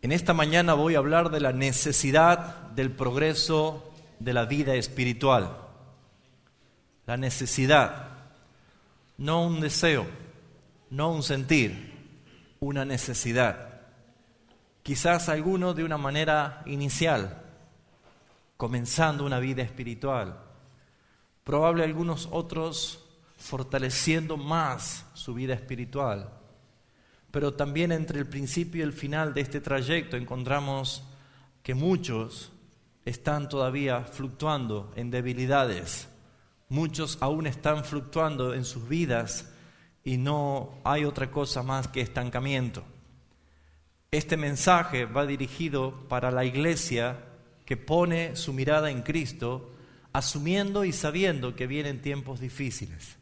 En esta mañana voy a hablar de la necesidad del progreso de la vida espiritual. La necesidad, no un deseo, no un sentir, una necesidad. Quizás algunos de una manera inicial, comenzando una vida espiritual. Probable algunos otros fortaleciendo más su vida espiritual. Pero también entre el principio y el final de este trayecto encontramos que muchos están todavía fluctuando en debilidades. Muchos aún están fluctuando en sus vidas y no hay otra cosa más que estancamiento. Este mensaje va dirigido para la iglesia que pone su mirada en Cristo, asumiendo y sabiendo que vienen tiempos difíciles.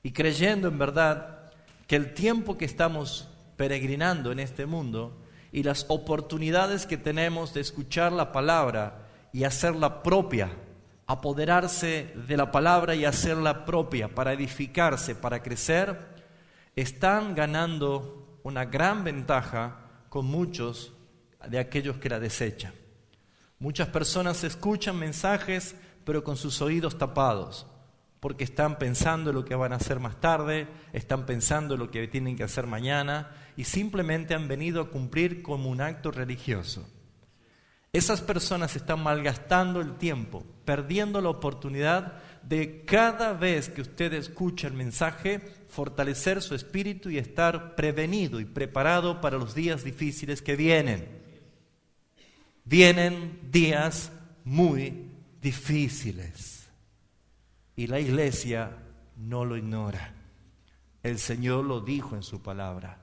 Y creyendo en verdad que el tiempo que estamos peregrinando en este mundo y las oportunidades que tenemos de escuchar la palabra y hacerla propia, apoderarse de la palabra y hacerla propia para edificarse, para crecer, están ganando una gran ventaja con muchos de aquellos que la desechan. Muchas personas escuchan mensajes pero con sus oídos tapados, porque están pensando en lo que van a hacer más tarde, están pensando en lo que tienen que hacer mañana y simplemente han venido a cumplir como un acto religioso. Esas personas están malgastando el tiempo, perdiendo la oportunidad de cada vez que usted escucha el mensaje, fortalecer su espíritu y estar prevenido y preparado para los días difíciles que vienen. Vienen días muy difíciles. Y la iglesia no lo ignora. El Señor lo dijo en su palabra,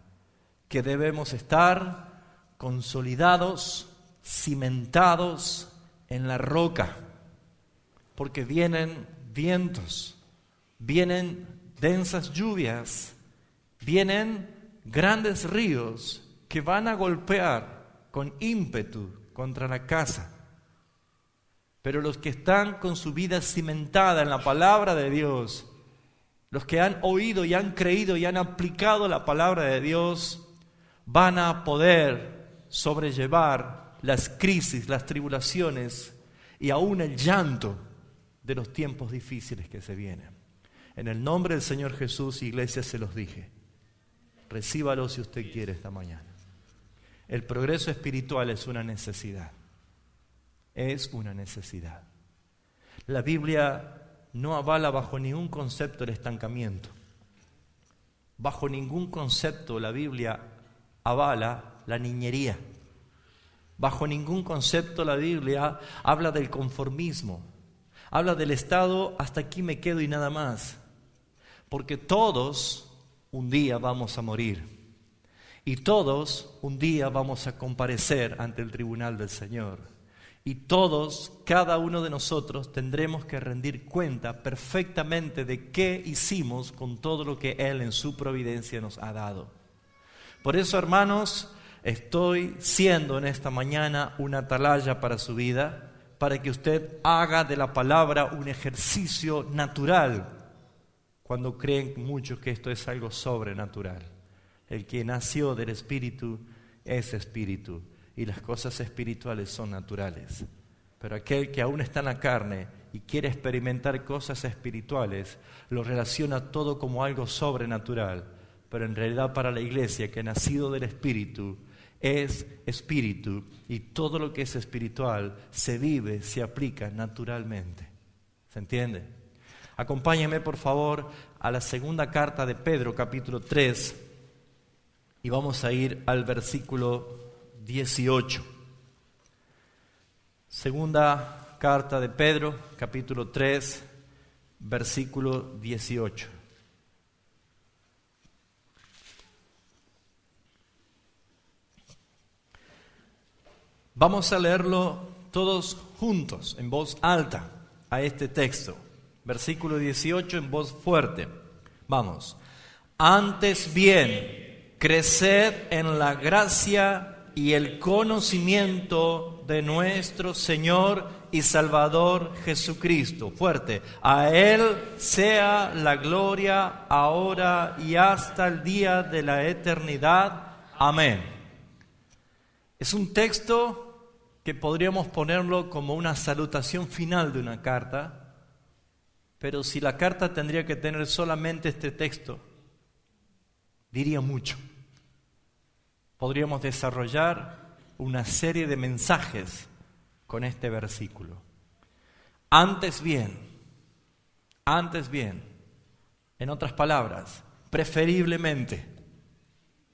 que debemos estar consolidados, cimentados en la roca, porque vienen vientos, vienen densas lluvias, vienen grandes ríos que van a golpear con ímpetu contra la casa. Pero los que están con su vida cimentada en la palabra de Dios, los que han oído y han creído y han aplicado la palabra de Dios, van a poder sobrellevar las crisis, las tribulaciones y aún el llanto de los tiempos difíciles que se vienen. En el nombre del Señor Jesús, iglesia, se los dije. Recíbalo si usted quiere esta mañana. El progreso espiritual es una necesidad. Es una necesidad. La Biblia no avala bajo ningún concepto el estancamiento. Bajo ningún concepto la Biblia avala la niñería. Bajo ningún concepto la Biblia habla del conformismo. Habla del estado hasta aquí me quedo y nada más. Porque todos un día vamos a morir. Y todos un día vamos a comparecer ante el tribunal del Señor. Y todos, cada uno de nosotros, tendremos que rendir cuenta perfectamente de qué hicimos con todo lo que Él en su providencia nos ha dado. Por eso, hermanos, estoy siendo en esta mañana una atalaya para su vida, para que usted haga de la palabra un ejercicio natural, cuando creen muchos que esto es algo sobrenatural. El que nació del Espíritu es Espíritu. Y las cosas espirituales son naturales. Pero aquel que aún está en la carne y quiere experimentar cosas espirituales, lo relaciona todo como algo sobrenatural. Pero en realidad para la iglesia que ha nacido del Espíritu, es Espíritu. Y todo lo que es espiritual se vive, se aplica naturalmente. ¿Se entiende? Acompáñenme por favor a la segunda carta de Pedro, capítulo 3. Y vamos a ir al versículo 18. Segunda carta de Pedro, capítulo 3, versículo 18. Vamos a leerlo todos juntos, en voz alta, a este texto. Versículo 18 en voz fuerte. Vamos. Antes bien, creced en la gracia y el conocimiento de nuestro Señor y Salvador Jesucristo. Fuerte. A Él sea la gloria ahora y hasta el día de la eternidad. Amén. Es un texto que podríamos ponerlo como una salutación final de una carta, pero si la carta tendría que tener solamente este texto, diría mucho. Podríamos desarrollar una serie de mensajes con este versículo. Antes bien, en otras palabras, preferiblemente,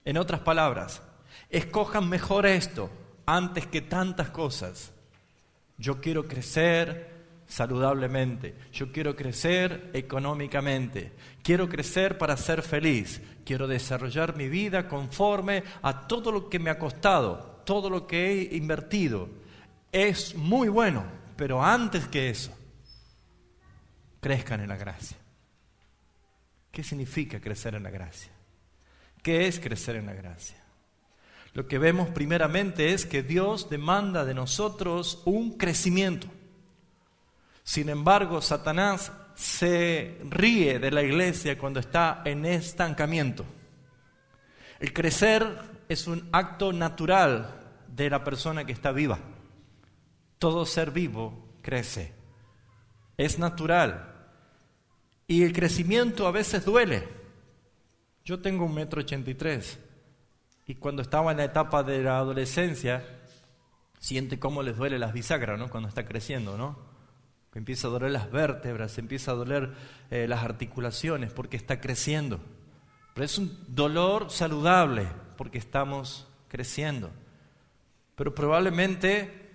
en otras palabras, escojan mejor esto antes que tantas cosas. Yo quiero crecer saludablemente, yo quiero crecer económicamente, quiero crecer para ser feliz, quiero desarrollar mi vida conforme a todo lo que me ha costado, todo lo que he invertido. Es muy bueno, pero antes que eso, crezcan en la gracia. ¿Qué significa crecer en la gracia? ¿Qué es crecer en la gracia? Lo que vemos primeramente es que Dios demanda de nosotros un crecimiento. Sin embargo, Satanás se ríe de la iglesia cuando está en estancamiento. El crecer es un acto natural de la persona que está viva. Todo ser vivo crece. Es natural. Y el crecimiento a veces duele. Yo tengo 1,83 m y cuando estaba en la etapa de la adolescencia, siente cómo les duele las bisagras, ¿no? Cuando está creciendo, ¿no? Que empieza a doler las vértebras, empieza a doler las articulaciones porque está creciendo. Pero es un dolor saludable porque estamos creciendo. Pero probablemente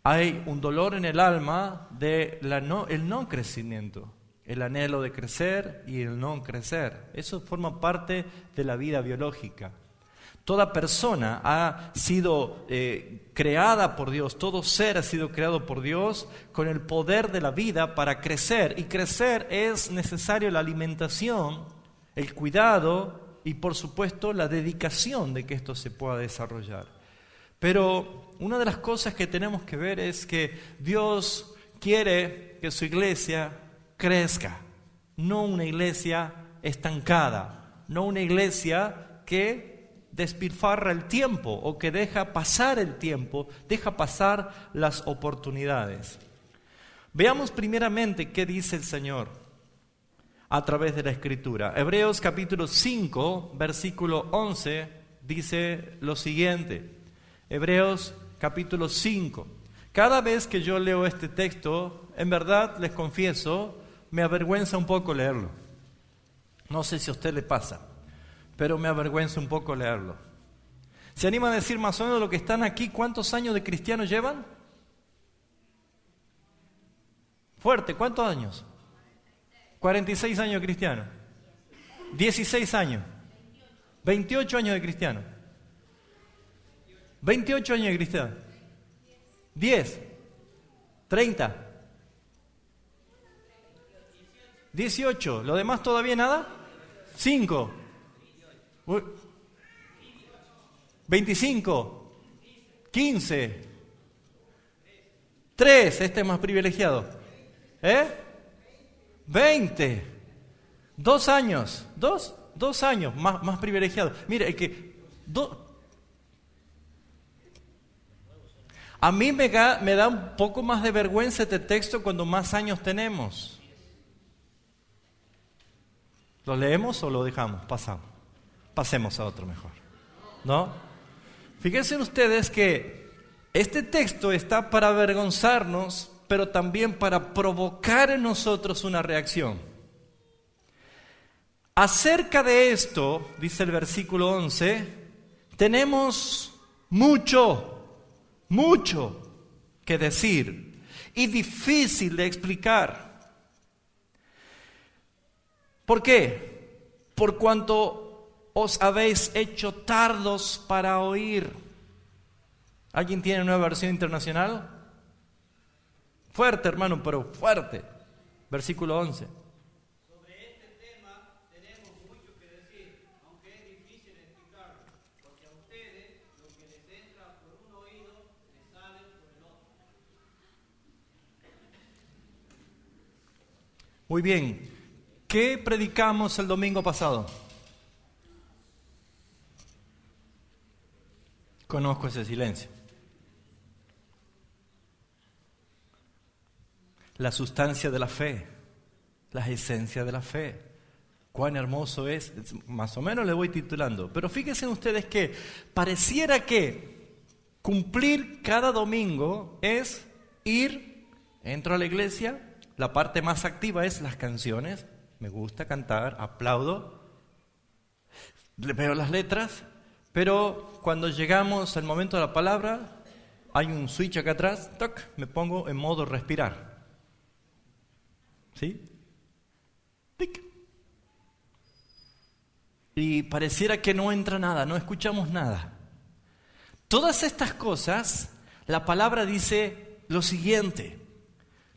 hay un dolor en el alma de el no crecimiento, el anhelo de crecer y el no crecer. Eso forma parte de la vida biológica. Toda persona ha sido creada por Dios, todo ser ha sido creado por Dios con el poder de la vida para crecer. Y crecer es necesario la alimentación, el cuidado y por supuesto la dedicación de que esto se pueda desarrollar. Pero una de las cosas que tenemos que ver es que Dios quiere que su iglesia crezca, no una iglesia estancada, no una iglesia que despilfarra el tiempo o que deja pasar el tiempo, deja pasar las oportunidades. Veamos primeramente qué dice el Señor a través de la Escritura. Hebreos capítulo 5, versículo 11, dice lo siguiente. Hebreos capítulo 5. Cada vez que yo leo este texto, en verdad les confieso, me avergüenza un poco leerlo. No sé si a usted le pasa, pero me avergüenza un poco leerlo. ¿Se anima a decir más o menos lo que están aquí? ¿Cuántos años de cristianos llevan? Fuerte, ¿cuántos años? 46 años de cristiano. 16 años. 28 años de cristiano. 28 años de cristiano. 10. 30. 18. ¿Lo demás todavía nada? 5. 25. 15. 3. Este es más privilegiado. 20. 2 años. 2 años más privilegiado. Mire, el que... A mí me da un poco más de vergüenza este texto cuando más años tenemos. ¿Lo leemos o lo dejamos? Pasemos a otro mejor. ¿No? Fíjense ustedes que este texto está para avergonzarnos, pero también para provocar en nosotros una reacción. Acerca de esto, dice el versículo 11, tenemos mucho que decir y difícil de explicar. ¿Por qué? Por cuanto os habéis hecho tardos para oír. ¿Alguien tiene una versión internacional? Fuerte, hermano, pero fuerte. Versículo 11. Sobre este tema tenemos mucho que decir, aunque es difícil explicarlo, porque a ustedes lo que les entra por un oído les sale por el otro. Muy bien. ¿Qué predicamos el domingo pasado? Conozco ese silencio. la sustancia de la fe, la esencia de la fe. Cuán hermoso es, más o menos le voy titulando. Pero fíjense ustedes que pareciera que cumplir cada domingo es entro a la iglesia, la parte más activa es las canciones, me gusta cantar, aplaudo, le veo las letras, pero cuando llegamos al momento de la palabra, hay un switch acá atrás, ¡toc!, me pongo en modo respirar. ¿Sí? ¡Tic! Y pareciera que no entra nada, no escuchamos nada. Todas estas cosas, la palabra dice lo siguiente: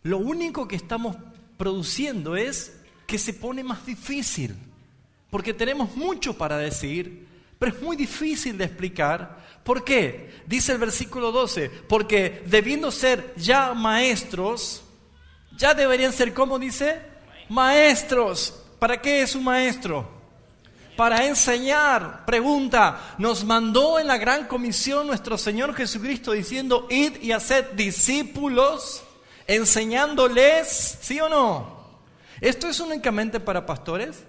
lo único que estamos produciendo es que se pone más difícil, porque tenemos mucho para decir, pero es muy difícil de explicar. ¿Por qué? Dice el versículo 12, porque debiendo ser ya maestros, ya deberían ser, ¿cómo dice? Maestros. ¿Para qué es un maestro? Para enseñar. Pregunta, ¿nos mandó en la gran comisión nuestro Señor Jesucristo diciendo, id y haced discípulos, enseñándoles, sí o no? ¿Esto es únicamente para pastores?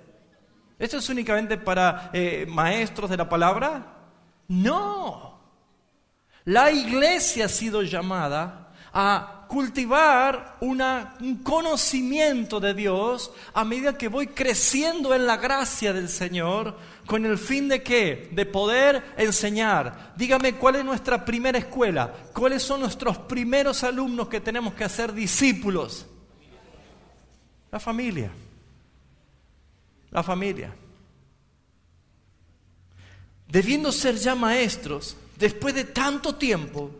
¿Esto es únicamente para maestros de la palabra? No. La iglesia ha sido llamada a cultivar un conocimiento de Dios a medida que voy creciendo en la gracia del Señor, con el fin de ¿qué? De poder enseñar. Dígame, ¿cuál es nuestra primera escuela? ¿Cuáles son nuestros primeros alumnos que tenemos que hacer discípulos? La familia. La familia. Debiendo ser ya maestros, después de tanto tiempo,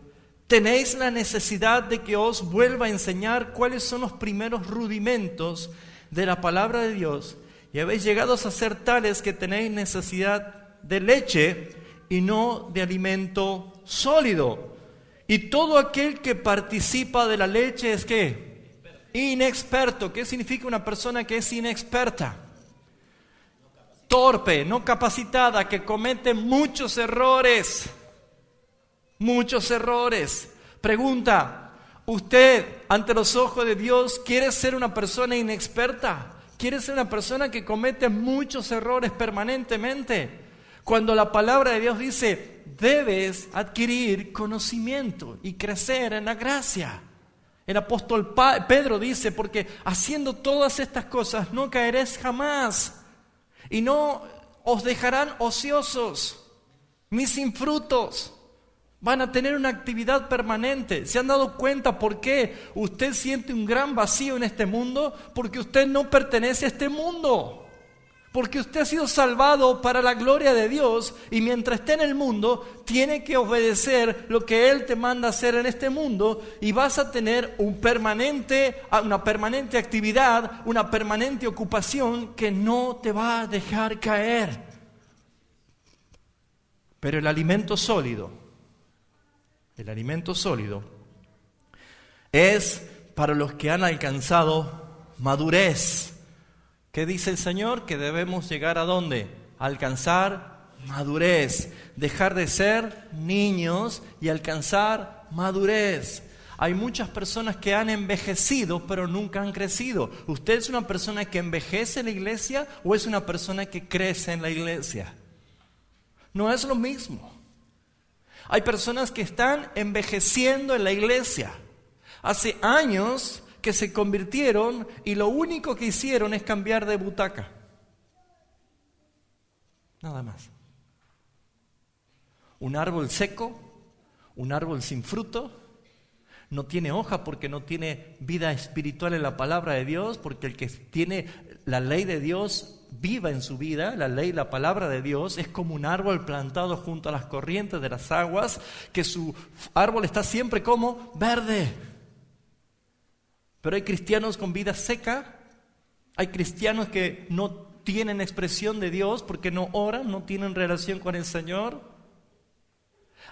tenéis la necesidad de que os vuelva a enseñar cuáles son los primeros rudimentos de la palabra de Dios, y habéis llegado a ser tales que tenéis necesidad de leche y no de alimento sólido. Y todo aquel que participa de la leche es ¿qué? Inexperto. ¿Qué significa una persona que es inexperta? Torpe, no capacitada, que comete muchos errores. Muchos errores. Pregunta, ¿usted ante los ojos de Dios quiere ser una persona inexperta? ¿Quiere ser una persona que comete muchos errores permanentemente? Cuando la palabra de Dios dice, debes adquirir conocimiento y crecer en la gracia. El apóstol Pedro dice, porque haciendo todas estas cosas no caeréis jamás. Y no os dejarán ociosos, ni sin frutos. Van a tener una actividad permanente. ¿Se han dado cuenta por qué usted siente un gran vacío en este mundo? Porque usted no pertenece a este mundo. Porque usted ha sido salvado para la gloria de Dios, y mientras esté en el mundo, tiene que obedecer lo que Él te manda hacer en este mundo, y vas a tener una permanente actividad, una permanente ocupación que no te va a dejar caer. Pero el alimento sólido es para los que han alcanzado madurez. ¿Qué dice el Señor? Que debemos llegar ¿a dónde? Alcanzar madurez. Dejar de ser niños y alcanzar madurez. Hay muchas personas que han envejecido pero nunca han crecido. ¿Usted es una persona que envejece en la iglesia o es una persona que crece en la iglesia? No es lo mismo. Hay personas que están envejeciendo en la iglesia. Hace años que se convirtieron y lo único que hicieron es cambiar de butaca. Nada más. Un árbol seco, un árbol sin fruto, no tiene hoja porque no tiene vida espiritual en la palabra de Dios, porque el que tiene la ley de Dios viva en su vida, la ley, la palabra de Dios, es como un árbol plantado junto a las corrientes de las aguas, que su árbol está siempre como verde. Pero hay cristianos con vida seca, hay cristianos que no tienen expresión de Dios porque no oran, no tienen relación con el Señor,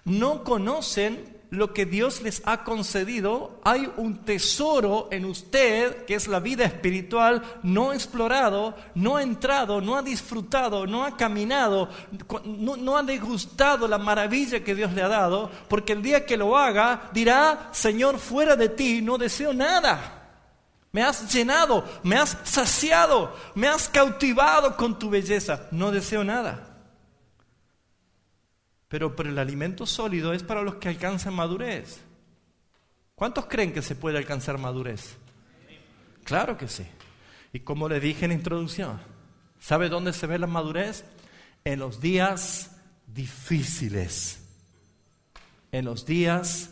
no conocen lo que Dios les ha concedido. Hay un tesoro en usted que es la vida espiritual no explorado, no ha entrado, no ha disfrutado, no ha caminado, no ha degustado la maravilla que Dios le ha dado, porque el día que lo haga dirá, Señor, fuera de ti no deseo nada. Me has llenado, me has saciado, me has cautivado con tu belleza. No deseo nada. Pero el alimento sólido es para los que alcanzan madurez. ¿Cuántos creen que se puede alcanzar madurez? Claro que sí. Y como les dije en la introducción, ¿sabe dónde se ve la madurez? En los días difíciles. En los días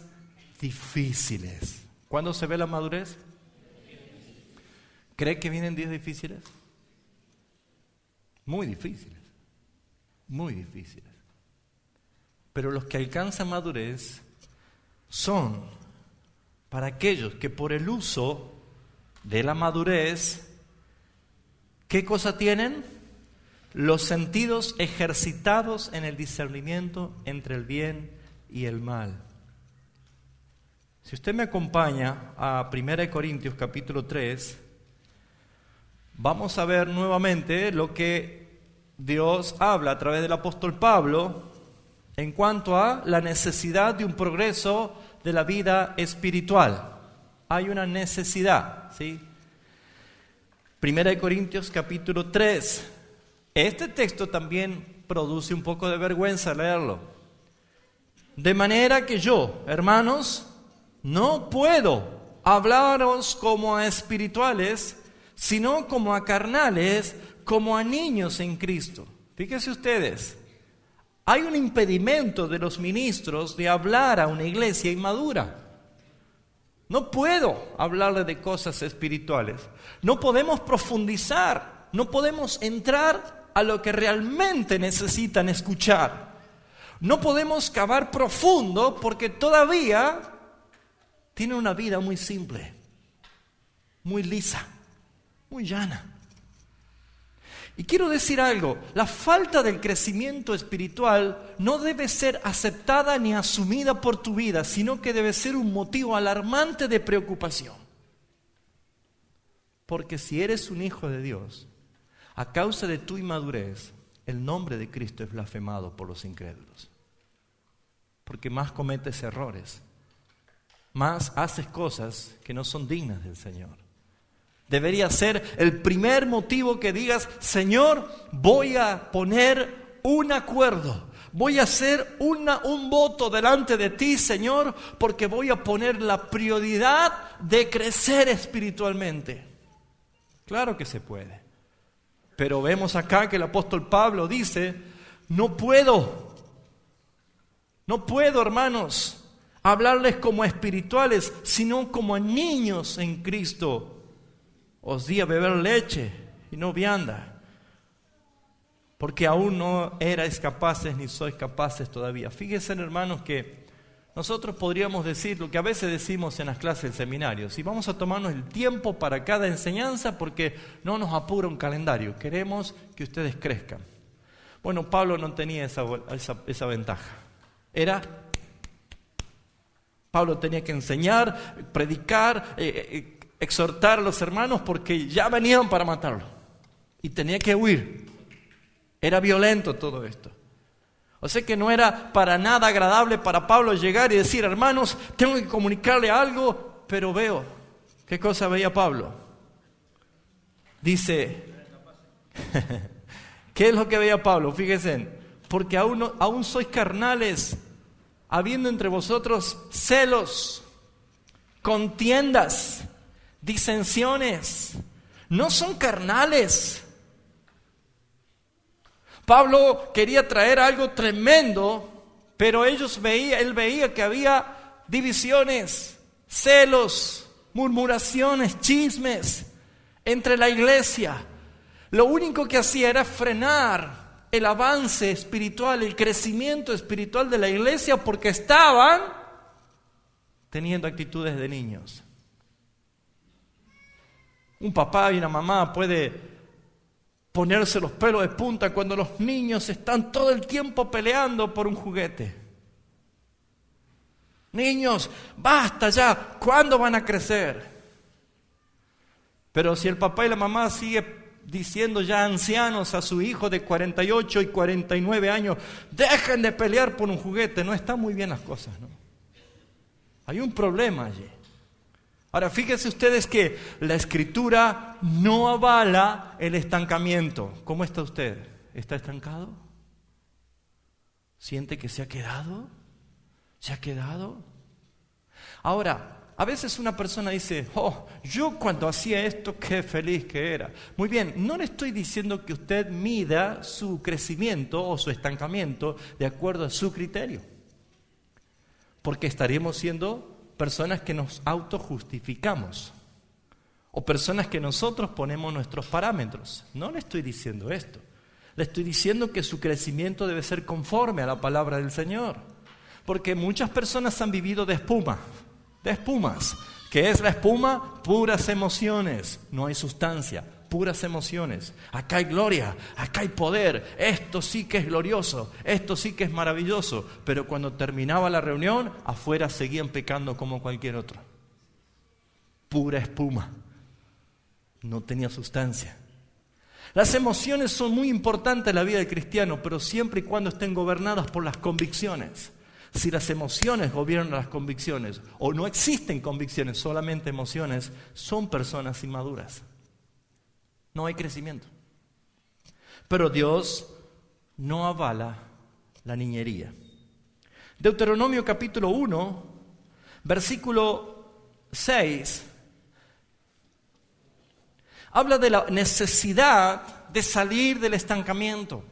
difíciles. ¿Cuándo se ve la madurez? ¿Cree que vienen días difíciles? Muy difíciles. Muy difíciles. Pero los que alcanzan madurez son para aquellos que por el uso de la madurez, ¿qué cosa tienen? Los sentidos ejercitados en el discernimiento entre el bien y el mal. Si usted me acompaña a 1 Corintios capítulo 3, vamos a ver nuevamente lo que Dios habla a través del apóstol Pablo en cuanto a la necesidad de un progreso de la vida espiritual. Hay una necesidad, ¿sí? 1 Corintios capítulo 3. Este texto también produce un poco de vergüenza leerlo. De manera que yo, hermanos, no puedo hablaros como a espirituales, sino como a carnales, como a niños en Cristo. Fíjense ustedes, hay un impedimento de los ministros de hablar a una iglesia inmadura. No puedo hablarle de cosas espirituales. No podemos profundizar, no podemos entrar a lo que realmente necesitan escuchar. No podemos cavar profundo porque todavía tienen una vida muy simple, muy lisa, muy llana. Y quiero decir algo, la falta del crecimiento espiritual no debe ser aceptada ni asumida por tu vida, sino que debe ser un motivo alarmante de preocupación. Porque si eres un hijo de Dios, a causa de tu inmadurez, el nombre de Cristo es blasfemado por los incrédulos. Porque más cometes errores, más haces cosas que no son dignas del Señor. Debería ser el primer motivo que digas, Señor, voy a poner un acuerdo, voy a hacer un voto delante de ti, Señor, porque voy a poner la prioridad de crecer espiritualmente. Claro que se puede. Pero vemos acá que el apóstol Pablo dice, no puedo, hermanos, hablarles como espirituales, sino como a niños en Cristo. Os di a beber leche y no vianda, porque aún no erais capaces ni sois capaces todavía. Fíjense, hermanos, que nosotros podríamos decir lo que a veces decimos en las clases del seminario: si vamos a tomarnos el tiempo para cada enseñanza, porque no nos apura un calendario, queremos que ustedes crezcan. Bueno, Pablo no tenía esa ventaja. Pablo tenía que enseñar, predicar, exhortar a los hermanos porque ya venían para matarlo y tenía que huir. Era violento todo esto. O sea que no era para nada agradable para Pablo llegar y decir, hermanos, tengo que comunicarle algo, pero veo. ¿Qué cosa veía Pablo? Dice, ¿qué es lo que veía Pablo? Fíjense, porque aún sois carnales, habiendo entre vosotros celos, contiendas, disensiones. No son carnales. Pablo quería traer algo tremendo, pero él veía que había divisiones, celos, murmuraciones, chismes entre la iglesia. Lo único que hacía era frenar el avance espiritual, el crecimiento espiritual de la iglesia, porque estaban teniendo actitudes de niños. Un papá y una mamá puede ponerse los pelos de punta cuando los niños están todo el tiempo peleando por un juguete. Niños, basta ya, ¿cuándo van a crecer? Pero si el papá y la mamá sigue diciendo ya ancianos a su hijo de 48 y 49 años, dejen de pelear por un juguete, no están muy bien las cosas, ¿no? Hay un problema allí. Ahora, fíjense ustedes que la Escritura no avala el estancamiento. ¿Cómo está usted? ¿Está estancado? ¿Siente que se ha quedado? ¿Se ha quedado? Ahora, a veces una persona dice, yo cuando hacía esto, qué feliz que era. Muy bien, no le estoy diciendo que usted mida su crecimiento o su estancamiento de acuerdo a su criterio. Porque estaríamos siendo personas que nos autojustificamos. O personas que nosotros ponemos nuestros parámetros. No le estoy diciendo esto. Le estoy diciendo que su crecimiento debe ser conforme a la palabra del Señor. Porque muchas personas han vivido de espumas. ¿Qué es la espuma? Puras emociones, no hay sustancia, puras emociones. Acá hay gloria, acá hay poder, esto sí que es glorioso, esto sí que es maravilloso. Pero cuando terminaba la reunión, afuera seguían pecando como cualquier otro. Pura espuma, no tenía sustancia. Las emociones son muy importantes en la vida del cristiano, pero siempre y cuando estén gobernadas por las convicciones. Si las emociones gobiernan las convicciones, o no existen convicciones, solamente emociones, son personas inmaduras. No hay crecimiento. Pero Dios no avala la niñería. Deuteronomio capítulo 1, versículo 6, habla de la necesidad de salir del estancamiento.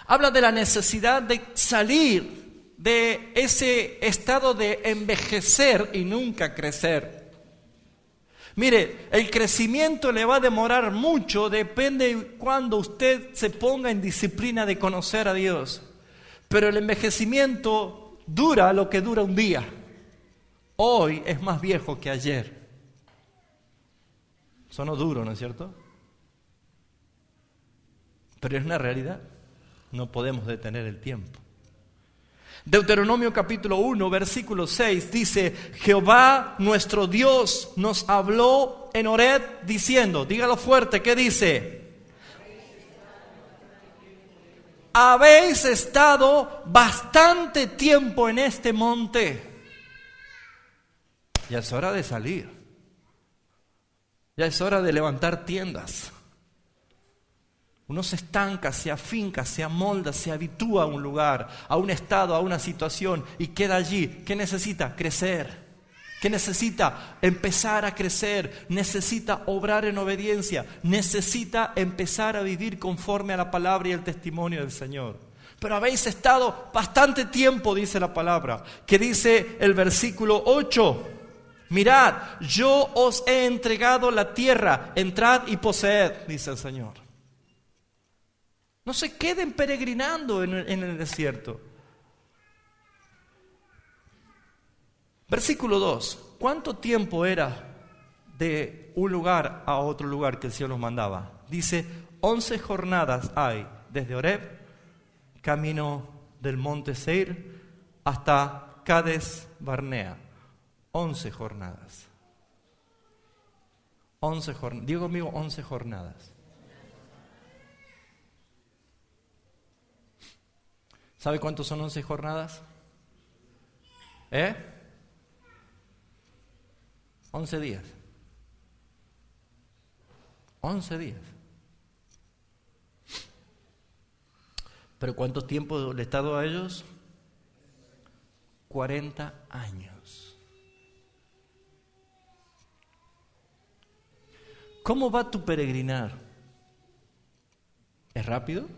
Habla de la necesidad de salir de ese estado de envejecer y nunca crecer. Mire, el crecimiento le va a demorar mucho, depende de cuando usted se ponga en disciplina de conocer a Dios. Pero el envejecimiento dura lo que dura un día. Hoy es más viejo que ayer. Sonó duro, ¿no es cierto? Pero es una realidad. No podemos detener el tiempo. Deuteronomio capítulo 1, versículo 6 dice, Jehová nuestro Dios nos habló en Horeb diciendo, dígalo fuerte, ¿qué dice? Habéis estado bastante tiempo en este monte. Ya es hora de salir. Ya es hora de levantar tiendas. Uno se estanca, se afinca, se amolda, se habitúa a un lugar, a un estado, a una situación y queda allí. ¿Qué necesita? Crecer. ¿Qué necesita? Empezar a crecer. Necesita obrar en obediencia. Necesita empezar a vivir conforme a la palabra y el testimonio del Señor. Pero habéis estado bastante tiempo, dice la palabra, que dice el versículo 8. Mirad, yo os he entregado la tierra, entrad y poseed, dice el Señor. No se queden peregrinando en el desierto. Versículo 2. ¿Cuánto tiempo era de un lugar a otro lugar que el Señor nos mandaba? Dice, 11 jornadas hay desde Horeb, camino del monte Seir, hasta Cades Barnea. 11 jornadas. 11 jornadas. Digo conmigo, 11 jornadas. ¿Sabe cuántos son 11 jornadas? 11 días. 11 días. ¿Pero cuánto tiempo le he dado a ellos? 40 años. ¿Cómo va tu peregrinar? ¿Es rápido?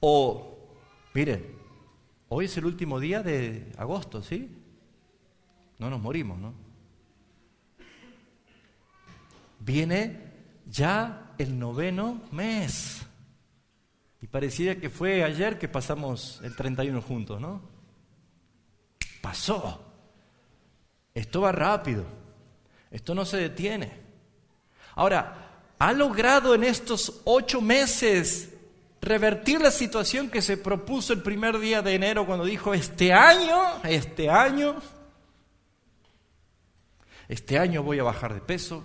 O, mire, hoy es el último día de agosto, ¿sí? No nos morimos, ¿no? Viene ya el 9º mes. Y parecía que fue ayer que pasamos el 31 juntos, ¿no? Pasó. Esto va rápido. Esto no se detiene. Ahora, ¿ha logrado en estos 8 meses revertir la situación que se propuso el primer día de enero cuando dijo este año voy a bajar de peso,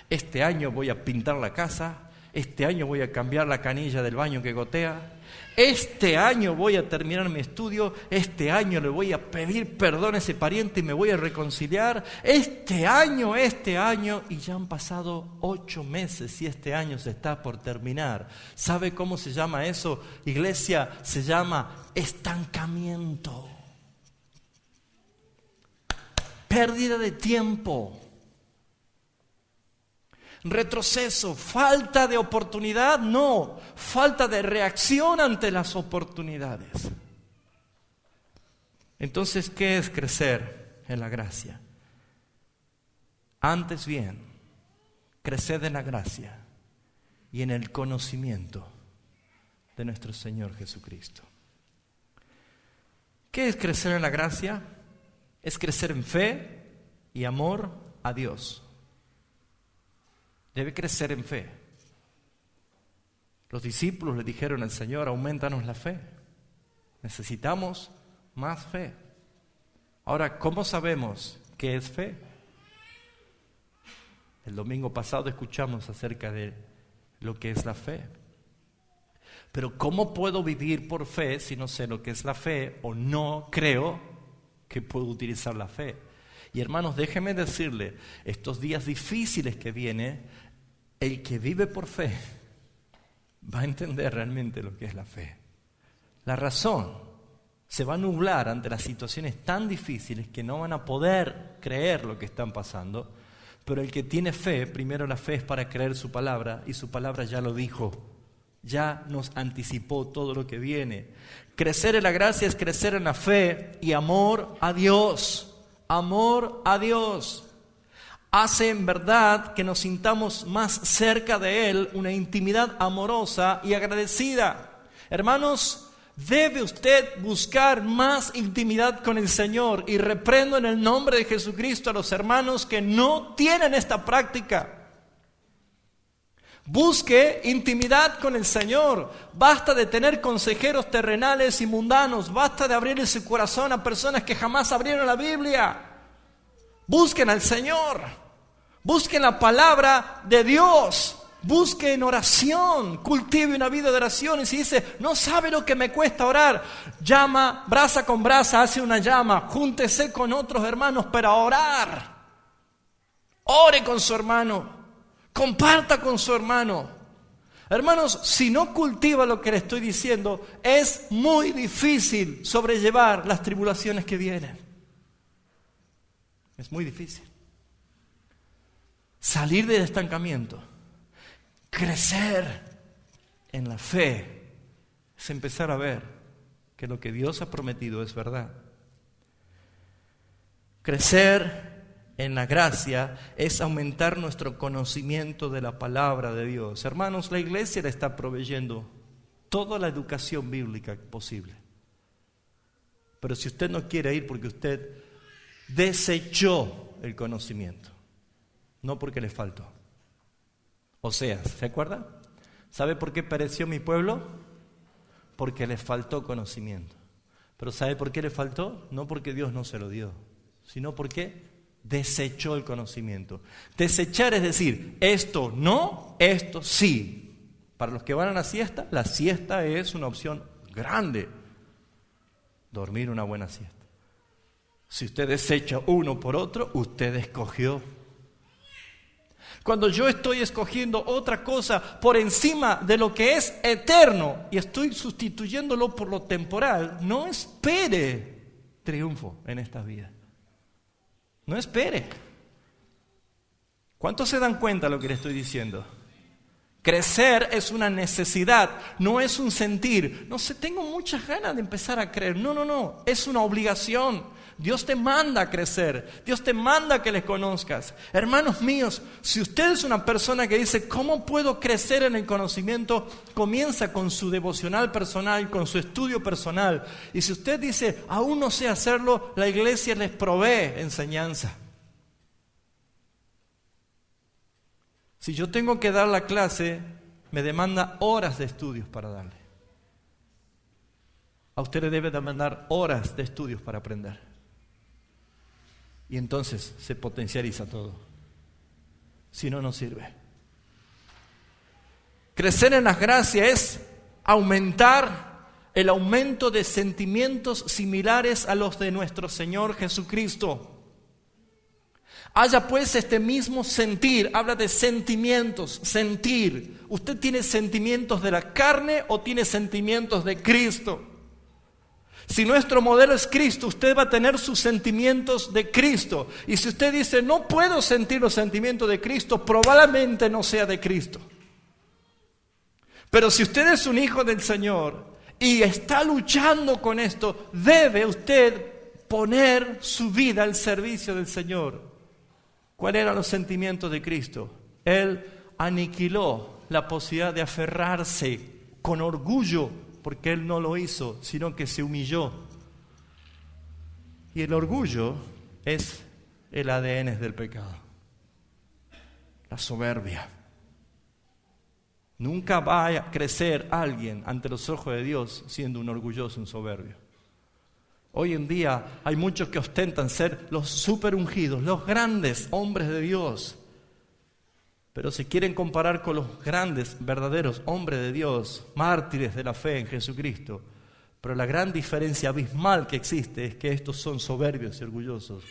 este año voy a pintar la casa, Este año voy a cambiar la canilla del baño que gotea. Este año voy a terminar mi estudio. Este año le voy a pedir perdón a ese pariente y me voy a reconciliar. Este año. Y ya han pasado 8 meses y este año se está por terminar. ¿Sabe cómo se llama eso? Iglesia, se llama estancamiento. Pérdida de tiempo. Retroceso, falta de oportunidad, no, falta de reacción ante las oportunidades. Entonces, ¿qué es crecer en la gracia? Antes bien, creced en la gracia y en el conocimiento de nuestro Señor Jesucristo. ¿Qué es crecer en la gracia? Es crecer en fe y amor a Dios. Debe crecer en fe. Los discípulos le dijeron al Señor, aumentanos la fe. Necesitamos más fe. Ahora, ¿cómo sabemos qué es fe? El domingo pasado escuchamos acerca de lo que es la fe. Pero ¿cómo puedo vivir por fe si no sé lo que es la fe o no creo que puedo utilizar la fe? Y hermanos, déjenme decirle, estos días difíciles que vienen, el que vive por fe va a entender realmente lo que es la fe. La razón se va a nublar ante las situaciones tan difíciles que no van a poder creer lo que están pasando, pero el que tiene fe, primero la fe es para creer su palabra, y su palabra ya lo dijo, ya nos anticipó todo lo que viene. Crecer en la gracia es crecer en la fe y amor a Dios. Amor a Dios hace en verdad que nos sintamos más cerca de Él, una intimidad amorosa y agradecida. Hermanos, debe usted buscar más intimidad con el Señor, y reprendo en el nombre de Jesucristo a los hermanos que no tienen esta práctica. Busque intimidad con el Señor. Basta de tener consejeros terrenales y mundanos. Basta de abrirle su corazón a personas que jamás abrieron la Biblia. Busquen al Señor. Busquen la palabra de Dios. Busquen oración. Cultive una vida de oración. Y si dice, no sabe lo que me cuesta orar, llama, brasa con brasa, hace una llama. Júntese con otros hermanos para orar. Ore con su hermano. Comparta con su hermano. Hermanos, si no cultiva lo que le estoy diciendo, es muy difícil sobrellevar las tribulaciones que vienen. Es muy difícil. Salir del estancamiento, crecer en la fe, es empezar a ver que lo que Dios ha prometido es verdad. Crecer en la gracia es aumentar nuestro conocimiento de la palabra de Dios. Hermanos, la iglesia le está proveyendo toda la educación bíblica posible. Pero si usted no quiere ir porque usted desechó el conocimiento, no porque le faltó. Oseas, ¿se acuerda? ¿Sabe por qué pereció mi pueblo? Porque le faltó conocimiento. Pero ¿sabe por qué le faltó? No porque Dios no se lo dio, sino porque desechó el conocimiento. Desechar es decir, esto no, esto sí. Para los que van a la siesta es una opción grande. Dormir una buena siesta. Si usted desecha uno por otro, usted escogió. Cuando yo estoy escogiendo otra cosa por encima de lo que es eterno y estoy sustituyéndolo por lo temporal, no espere triunfo en esta vida. No espere. ¿Cuántos se dan cuenta de lo que le estoy diciendo? Crecer es una necesidad, no es un sentir. No sé, tengo muchas ganas de empezar a creer. No, es una obligación. Dios te manda a crecer, Dios te manda a que le conozcas. Hermanos míos, si usted es una persona que dice, ¿cómo puedo crecer en el conocimiento? Comienza con su devocional personal, con su estudio personal. Y si usted dice, aún no sé hacerlo, la iglesia les provee enseñanza. Si yo tengo que dar la clase, me demanda horas de estudios para darle. A usted le debe demandar horas de estudios para aprender. Y entonces se potencializa todo. Si no, no sirve. Crecer en la gracia es aumentar el aumento de sentimientos similares a los de nuestro Señor Jesucristo. Haya pues este mismo sentir, habla de sentimientos, sentir. ¿Usted tiene sentimientos de la carne o tiene sentimientos de Cristo? Si nuestro modelo es Cristo, usted va a tener sus sentimientos de Cristo. Y si usted dice, no puedo sentir los sentimientos de Cristo, probablemente no sea de Cristo. Pero si usted es un hijo del Señor y está luchando con esto, debe usted poner su vida al servicio del Señor. ¿Cuáles eran los sentimientos de Cristo? Él aniquiló la posibilidad de aferrarse con orgullo, porque Él no lo hizo, sino que se humilló. Y el orgullo es el ADN del pecado. La soberbia. Nunca va a crecer alguien ante los ojos de Dios siendo un orgulloso, un soberbio. Hoy en día hay muchos que ostentan ser los super ungidos, los grandes hombres de Dios. Pero se quieren comparar con los grandes, verdaderos hombres de Dios, mártires de la fe en Jesucristo. Pero la gran diferencia abismal que existe es que estos son soberbios y orgullosos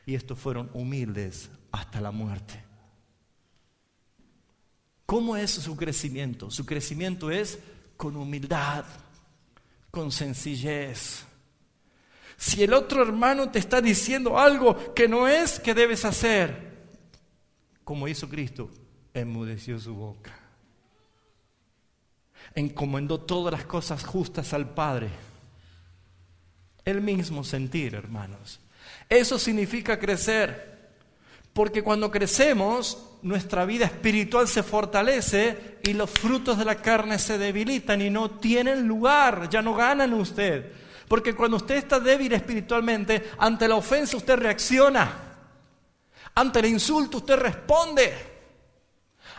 y estos fueron humildes hasta la muerte. ¿Cómo es su crecimiento? Su crecimiento es con humildad, con sencillez. Si el otro hermano te está diciendo algo que no es que debes hacer, como hizo Cristo, enmudeció su boca. Encomendó todas las cosas justas al Padre. El mismo sentir, hermanos. Eso significa crecer. Porque cuando crecemos, nuestra vida espiritual se fortalece y los frutos de la carne se debilitan y no tienen lugar, ya no ganan usted. Porque cuando usted está débil espiritualmente, ante la ofensa usted reacciona. Ante el insulto usted responde.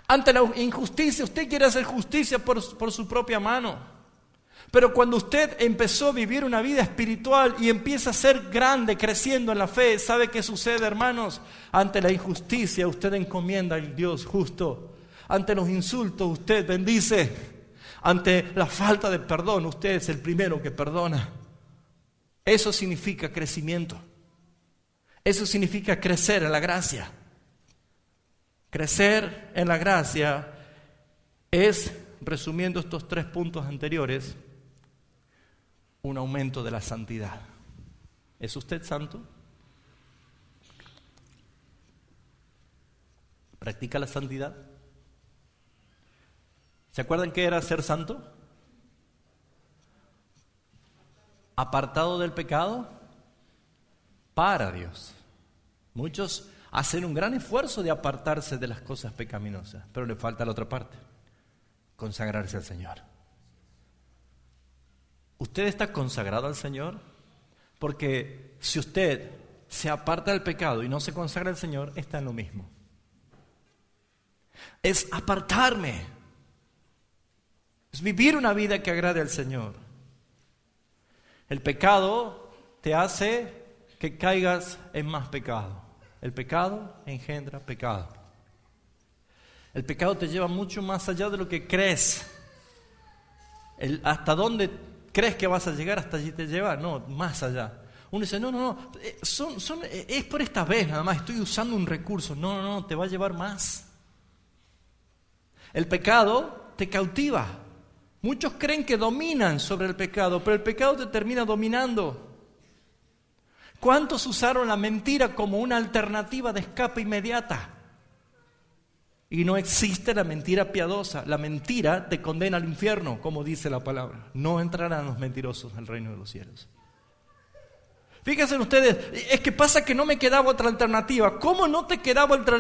Ante la injusticia usted quiere hacer justicia por su propia mano. Pero cuando usted empezó a vivir una vida espiritual y empieza a ser grande, creciendo en la fe, ¿sabe qué sucede, hermanos? Ante la injusticia usted encomienda al Dios justo. Ante los insultos usted bendice. Ante la falta de perdón usted es el primero que perdona. Eso significa crecimiento. Eso significa crecer en la gracia. Crecer en la gracia es, resumiendo estos 3 puntos anteriores, un aumento de la santidad. ¿Es usted santo? ¿Practica la santidad? ¿Se acuerdan qué era ser santo? Apartado del pecado para Dios. Muchos hacen un gran esfuerzo de apartarse de las cosas pecaminosas, pero le falta la otra parte, consagrarse al Señor. ¿Usted está consagrado al Señor? Porque si usted se aparta del pecado y no se consagra al Señor, está en lo mismo. Es apartarme. Es vivir una vida que agrade al Señor. El pecado te hace que caigas en más pecado. El pecado engendra pecado. El pecado te lleva mucho más allá de lo que crees. Hasta dónde crees que vas a llegar, hasta allí te lleva. No, más allá. Uno dice, no, es por esta vez nada más, estoy usando un recurso. No, te va a llevar más. El pecado te cautiva. Muchos creen que dominan sobre el pecado, pero el pecado te termina dominando. ¿Cuántos usaron la mentira como una alternativa de escape inmediata? Y no existe la mentira piadosa. La mentira te condena al infierno, como dice la palabra. No entrarán los mentirosos al reino de los cielos. Fíjense ustedes, es que pasa que no me quedaba otra alternativa. ¿Cómo no te quedaba otra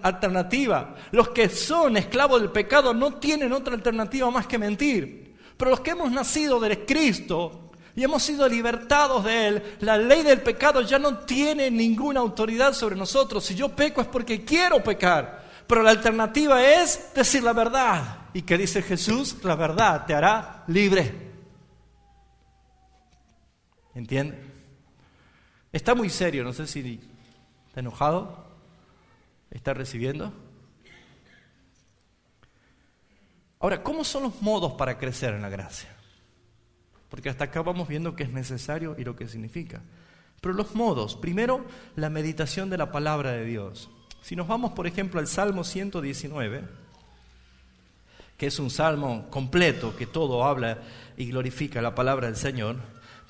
alternativa? Los que son esclavos del pecado no tienen otra alternativa más que mentir. Pero los que hemos nacido de Cristo y hemos sido libertados de Él, la ley del pecado ya no tiene ninguna autoridad sobre nosotros. Si yo peco es porque quiero pecar. Pero la alternativa es decir la verdad. ¿Y qué dice Jesús? La verdad te hará libre. ¿Entiende? Está muy serio, no sé si está enojado, está recibiendo. Ahora, ¿cómo son los modos para crecer en la gracia? Porque hasta acá vamos viendo qué es necesario y lo que significa. Pero los modos, primero, la meditación de la palabra de Dios. Si nos vamos, por ejemplo, al Salmo 119, que es un salmo completo, que todo habla y glorifica la palabra del Señor,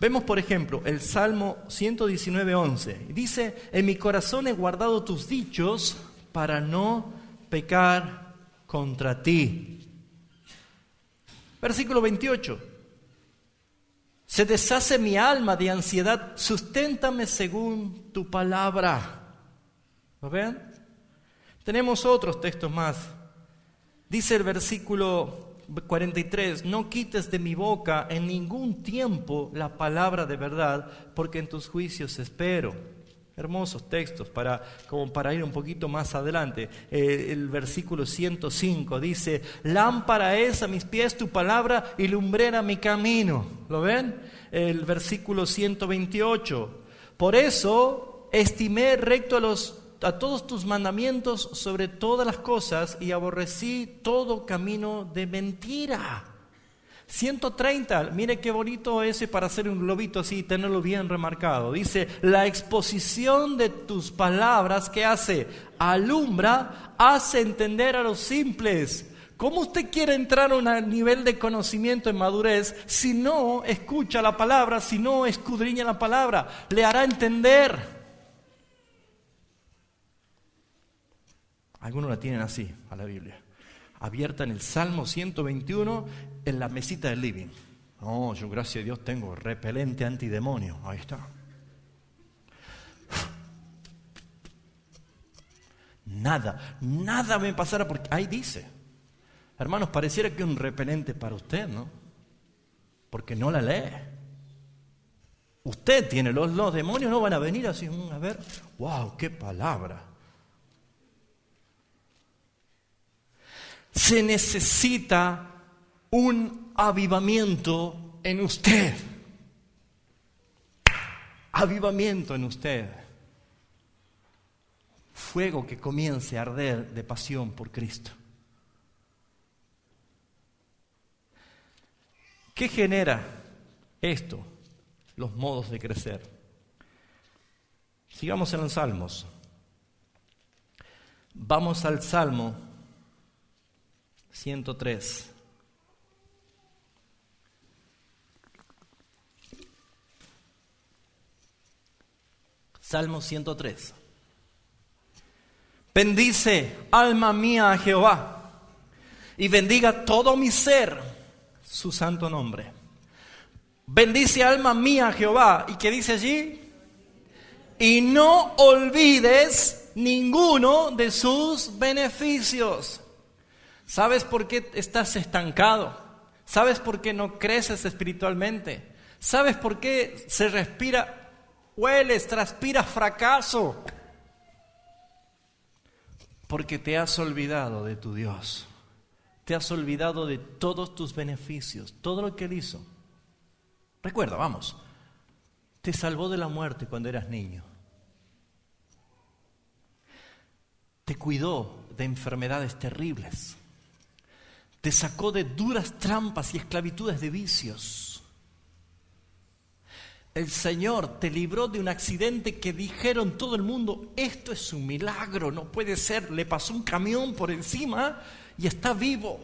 vemos, por ejemplo, el Salmo 119:11. Dice: en mi corazón he guardado tus dichos para no pecar contra ti. Versículo 28. Se deshace mi alma de ansiedad, susténtame según tu palabra. ¿Lo ven? Tenemos otros textos más. Dice el versículo 43, no quites de mi boca en ningún tiempo la palabra de verdad, porque en tus juicios espero. Hermosos textos como para ir un poquito más adelante. El versículo 105 dice: lámpara es a mis pies tu palabra y lumbrera mi camino. ¿Lo ven? El versículo 128. Por eso estimé recto a todos tus mandamientos sobre todas las cosas y aborrecí todo camino de mentira. 130, mire qué bonito ese para hacer un globito así y tenerlo bien remarcado. Dice: la exposición de tus palabras, ¿qué hace? Alumbra, hace entender a los simples. ¿Cómo usted quiere entrar a un nivel de conocimiento en madurez si no escucha la palabra, si no escudriña la palabra? Le hará entender. Algunos la tienen así, a la Biblia, abierta en el Salmo 121 en la mesita del living. No, yo gracias a Dios tengo repelente antidemonio. Ahí está. Nada me pasará, porque ahí dice. Hermanos, pareciera que es un repelente para usted, ¿no? Porque no la lee. Usted tiene, los demonios no van a venir así, a ver, wow, qué palabra. Se necesita un avivamiento en usted. Avivamiento en usted. Fuego que comience a arder de pasión por Cristo. ¿Qué genera esto? Los modos de crecer. Sigamos en los Salmos. Vamos al Salmo 103. Salmo 103. Bendice, alma mía, a Jehová, y bendiga todo mi ser su santo nombre. Bendice, alma mía, a Jehová. ¿Y qué dice allí? Y no olvides ninguno de sus beneficios. ¿Sabes por qué estás estancado? ¿Sabes por qué no creces espiritualmente? ¿Sabes por qué se respira, hueles, transpiras fracaso? Porque te has olvidado de tu Dios. Te has olvidado de todos tus beneficios, todo lo que Él hizo. Recuerda, vamos, te salvó de la muerte cuando eras niño. Te cuidó de enfermedades terribles. Te sacó de duras trampas y esclavitudes de vicios. El Señor te libró de un accidente que dijeron todo el mundo: esto es un milagro, no puede ser, le pasó un camión por encima y está vivo.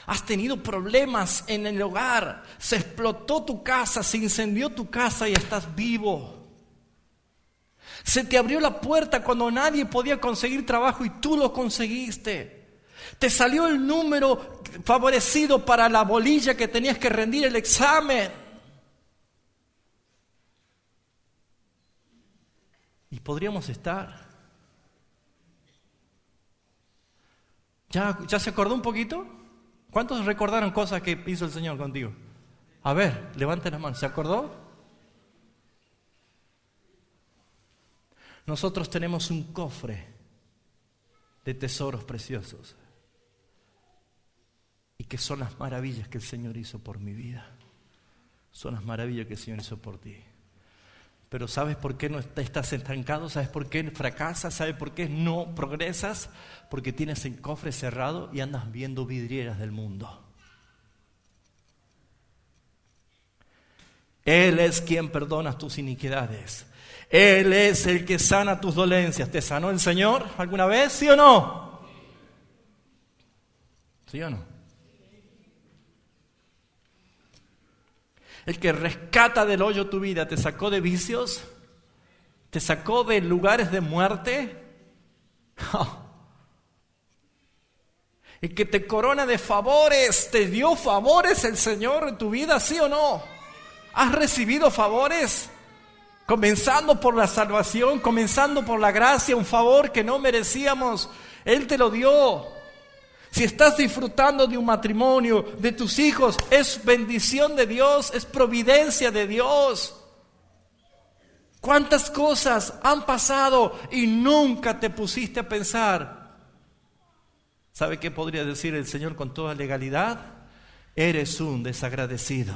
Has tenido problemas en el hogar, se explotó tu casa, se incendió tu casa y estás vivo. Se te abrió la puerta cuando nadie podía conseguir trabajo y tú lo conseguiste. Te salió el número favorecido para la bolilla que tenías que rendir el examen. Y podríamos estar. ¿Ya se acordó un poquito? ¿Cuántos recordaron cosas que hizo el Señor contigo? A ver, levanten la mano. ¿Se acordó? Nosotros tenemos un cofre de tesoros preciosos y que son las maravillas que el Señor hizo por mi vida. Son las maravillas que el Señor hizo por ti. Pero ¿sabes por qué no estás estancado? ¿Sabes por qué fracasas? ¿Sabes por qué no progresas? Porque tienes el cofre cerrado y andas viendo vidrieras del mundo. Él es quien perdona tus iniquidades. Él es el que sana tus dolencias. ¿Te sanó el Señor alguna vez? ¿Sí o no? ¿Sí o no? El que rescata del hoyo tu vida, te sacó de vicios, te sacó de lugares de muerte. El que te corona de favores, ¿te dio favores el Señor en tu vida, sí o no? ¿Has recibido favores? Comenzando por la salvación, comenzando por la gracia, un favor que no merecíamos, Él te lo dio. Si estás disfrutando de un matrimonio, de tus hijos, es bendición de Dios, es providencia de Dios. ¿Cuántas cosas han pasado y nunca te pusiste a pensar? ¿Sabe qué podría decir el Señor con toda legalidad? Eres un desagradecido.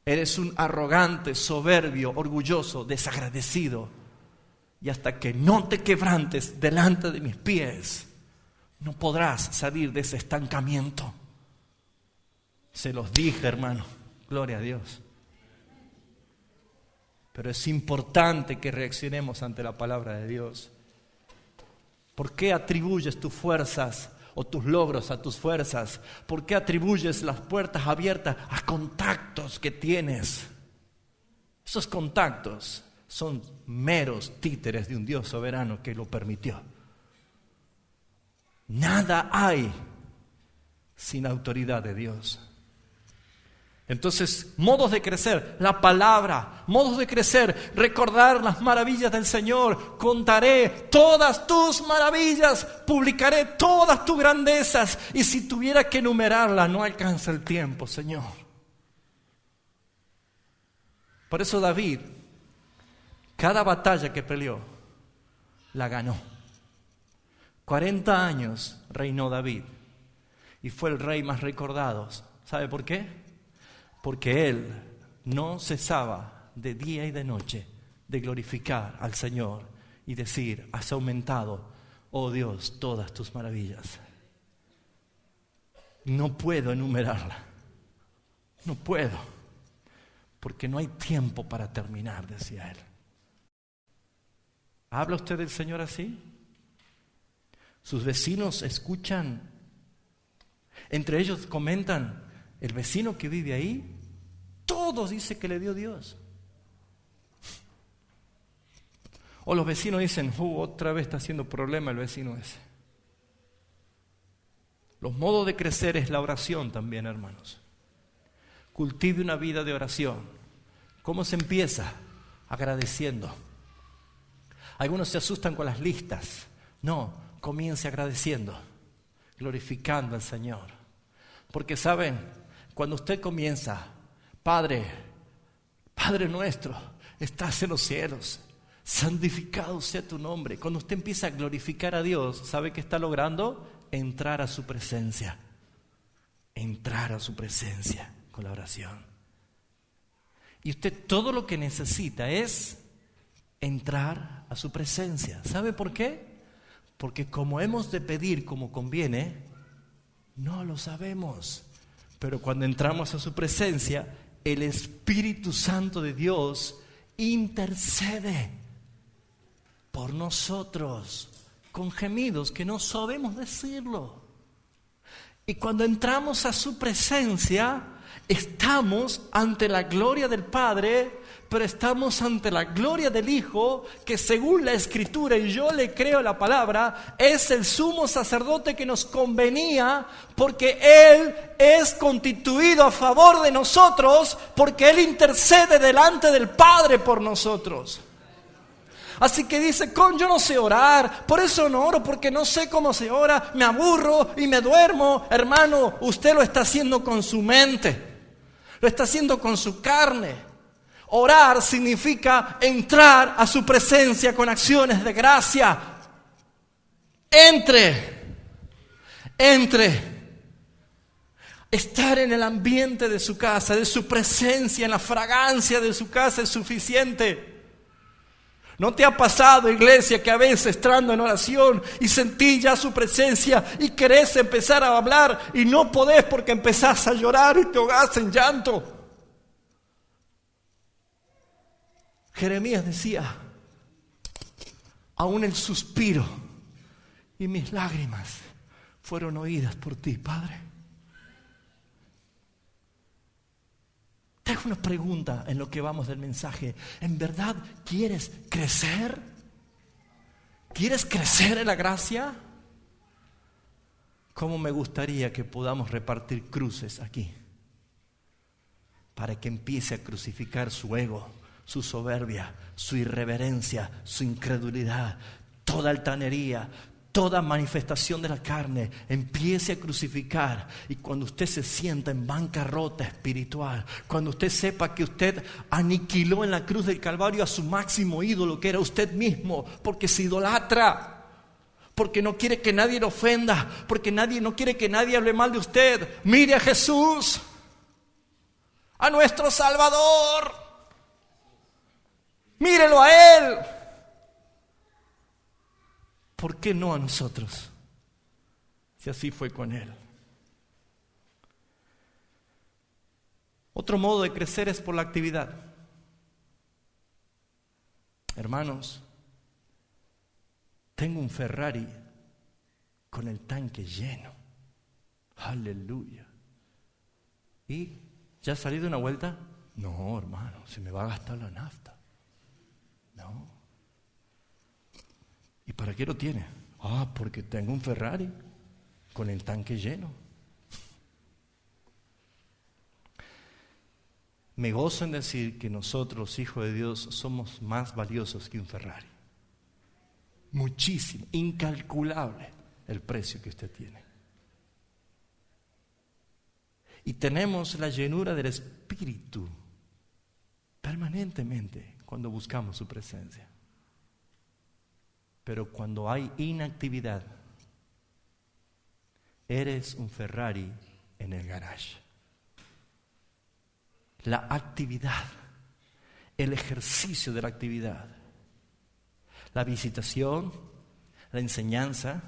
Eres un arrogante, soberbio, orgulloso, desagradecido. Y hasta que no te quebrantes delante de mis pies, no podrás salir de ese estancamiento. Se los dije, hermano, gloria a Dios. Pero es importante que reaccionemos ante la palabra de Dios. ¿Por qué atribuyes tus fuerzas o tus logros a tus fuerzas? ¿Por qué atribuyes las puertas abiertas a contactos que tienes? Esos contactos son meros títeres de un Dios soberano que lo permitió. Nada hay sin autoridad de Dios. Entonces, modos de crecer, la palabra, modos de crecer, recordar las maravillas del Señor. Contaré todas tus maravillas, publicaré todas tus grandezas. Y si tuviera que enumerarlas, no alcanza el tiempo, Señor. Por eso David, cada batalla que peleó, la ganó. 40 años reinó David y fue el rey más recordado. ¿Sabe por qué? Porque él no cesaba de día y de noche de glorificar al Señor y decir: has aumentado, oh Dios, todas tus maravillas. No puedo enumerarla, no puedo, porque no hay tiempo para terminar, decía él. ¿Habla usted del Señor así? ¿Sus vecinos escuchan? Entre ellos comentan: el vecino que vive ahí, todos dice que le dio Dios. O los vecinos dicen: otra vez está haciendo problema el vecino ese. Los modos de crecer es la oración también, hermanos. Cultive una vida de oración. ¿Cómo se empieza? Agradeciendo. Algunos se asustan con las listas. No, comience agradeciendo, glorificando al Señor. Porque saben, cuando usted comienza: Padre nuestro, estás en los cielos, santificado sea tu nombre. Cuando usted empieza a glorificar a Dios, ¿sabe qué está logrando? Entrar a su presencia. Entrar a su presencia con la oración. Y usted todo lo que necesita es entrar a su presencia. ¿Sabe por qué? Porque como hemos de pedir como conviene, no lo sabemos. Pero cuando entramos a su presencia, el Espíritu Santo de Dios intercede por nosotros con gemidos que no sabemos decirlo. Y cuando entramos a su presencia, estamos ante la gloria del Padre, pero estamos ante la gloria del Hijo, que según la Escritura, y yo le creo la palabra, es el sumo sacerdote que nos convenía, porque Él es constituido a favor de nosotros, porque Él intercede delante del Padre por nosotros. Así que dice: yo no sé orar, por eso no oro, porque no sé cómo se ora, me aburro y me duermo. Hermano, usted lo está haciendo con su mente, lo está haciendo con su carne. Orar significa entrar a su presencia con acciones de gracia. Entre. Estar en el ambiente de su casa, de su presencia, en la fragancia de su casa es suficiente. ¿No te ha pasado, iglesia, que a veces entrando en oración y sentís ya su presencia y querés empezar a hablar y no podés porque empezás a llorar y te ahogás en llanto? Jeremías decía, aún el suspiro y mis lágrimas fueron oídas por ti, Padre. Te hago una pregunta en lo que vamos del mensaje. ¿En verdad quieres crecer? ¿Quieres crecer en la gracia? ¿Cómo me gustaría que podamos repartir cruces aquí? Para que empiece a crucificar su ego, su soberbia, su irreverencia, su incredulidad, toda altanería, toda manifestación de la carne, empiece a crucificar. Y cuando usted se sienta en bancarrota espiritual, cuando usted sepa que usted aniquiló en la cruz del Calvario a su máximo ídolo, que era usted mismo, porque se idolatra, porque no quiere que nadie lo ofenda, porque no quiere que nadie hable mal de usted, mire a Jesús, a nuestro Salvador, mírelo a Él. ¿Por qué no a nosotros? Si así fue con Él. Otro modo de crecer es por la actividad. Hermanos, tengo un Ferrari con el tanque lleno. Aleluya. ¿Y ya ha salido una vuelta? No, hermano, se me va a gastar la nafta. No. ¿Y para qué lo tiene? Porque tengo un Ferrari con el tanque lleno. Me gozo en decir que nosotros, hijos de Dios, somos más valiosos que un Ferrari. Muchísimo, incalculable el precio que usted tiene. Y tenemos la llenura del Espíritu permanentemente cuando buscamos su presencia. Pero cuando hay inactividad, eres un Ferrari en el garage. La actividad, el ejercicio de la actividad, la visitación, la enseñanza,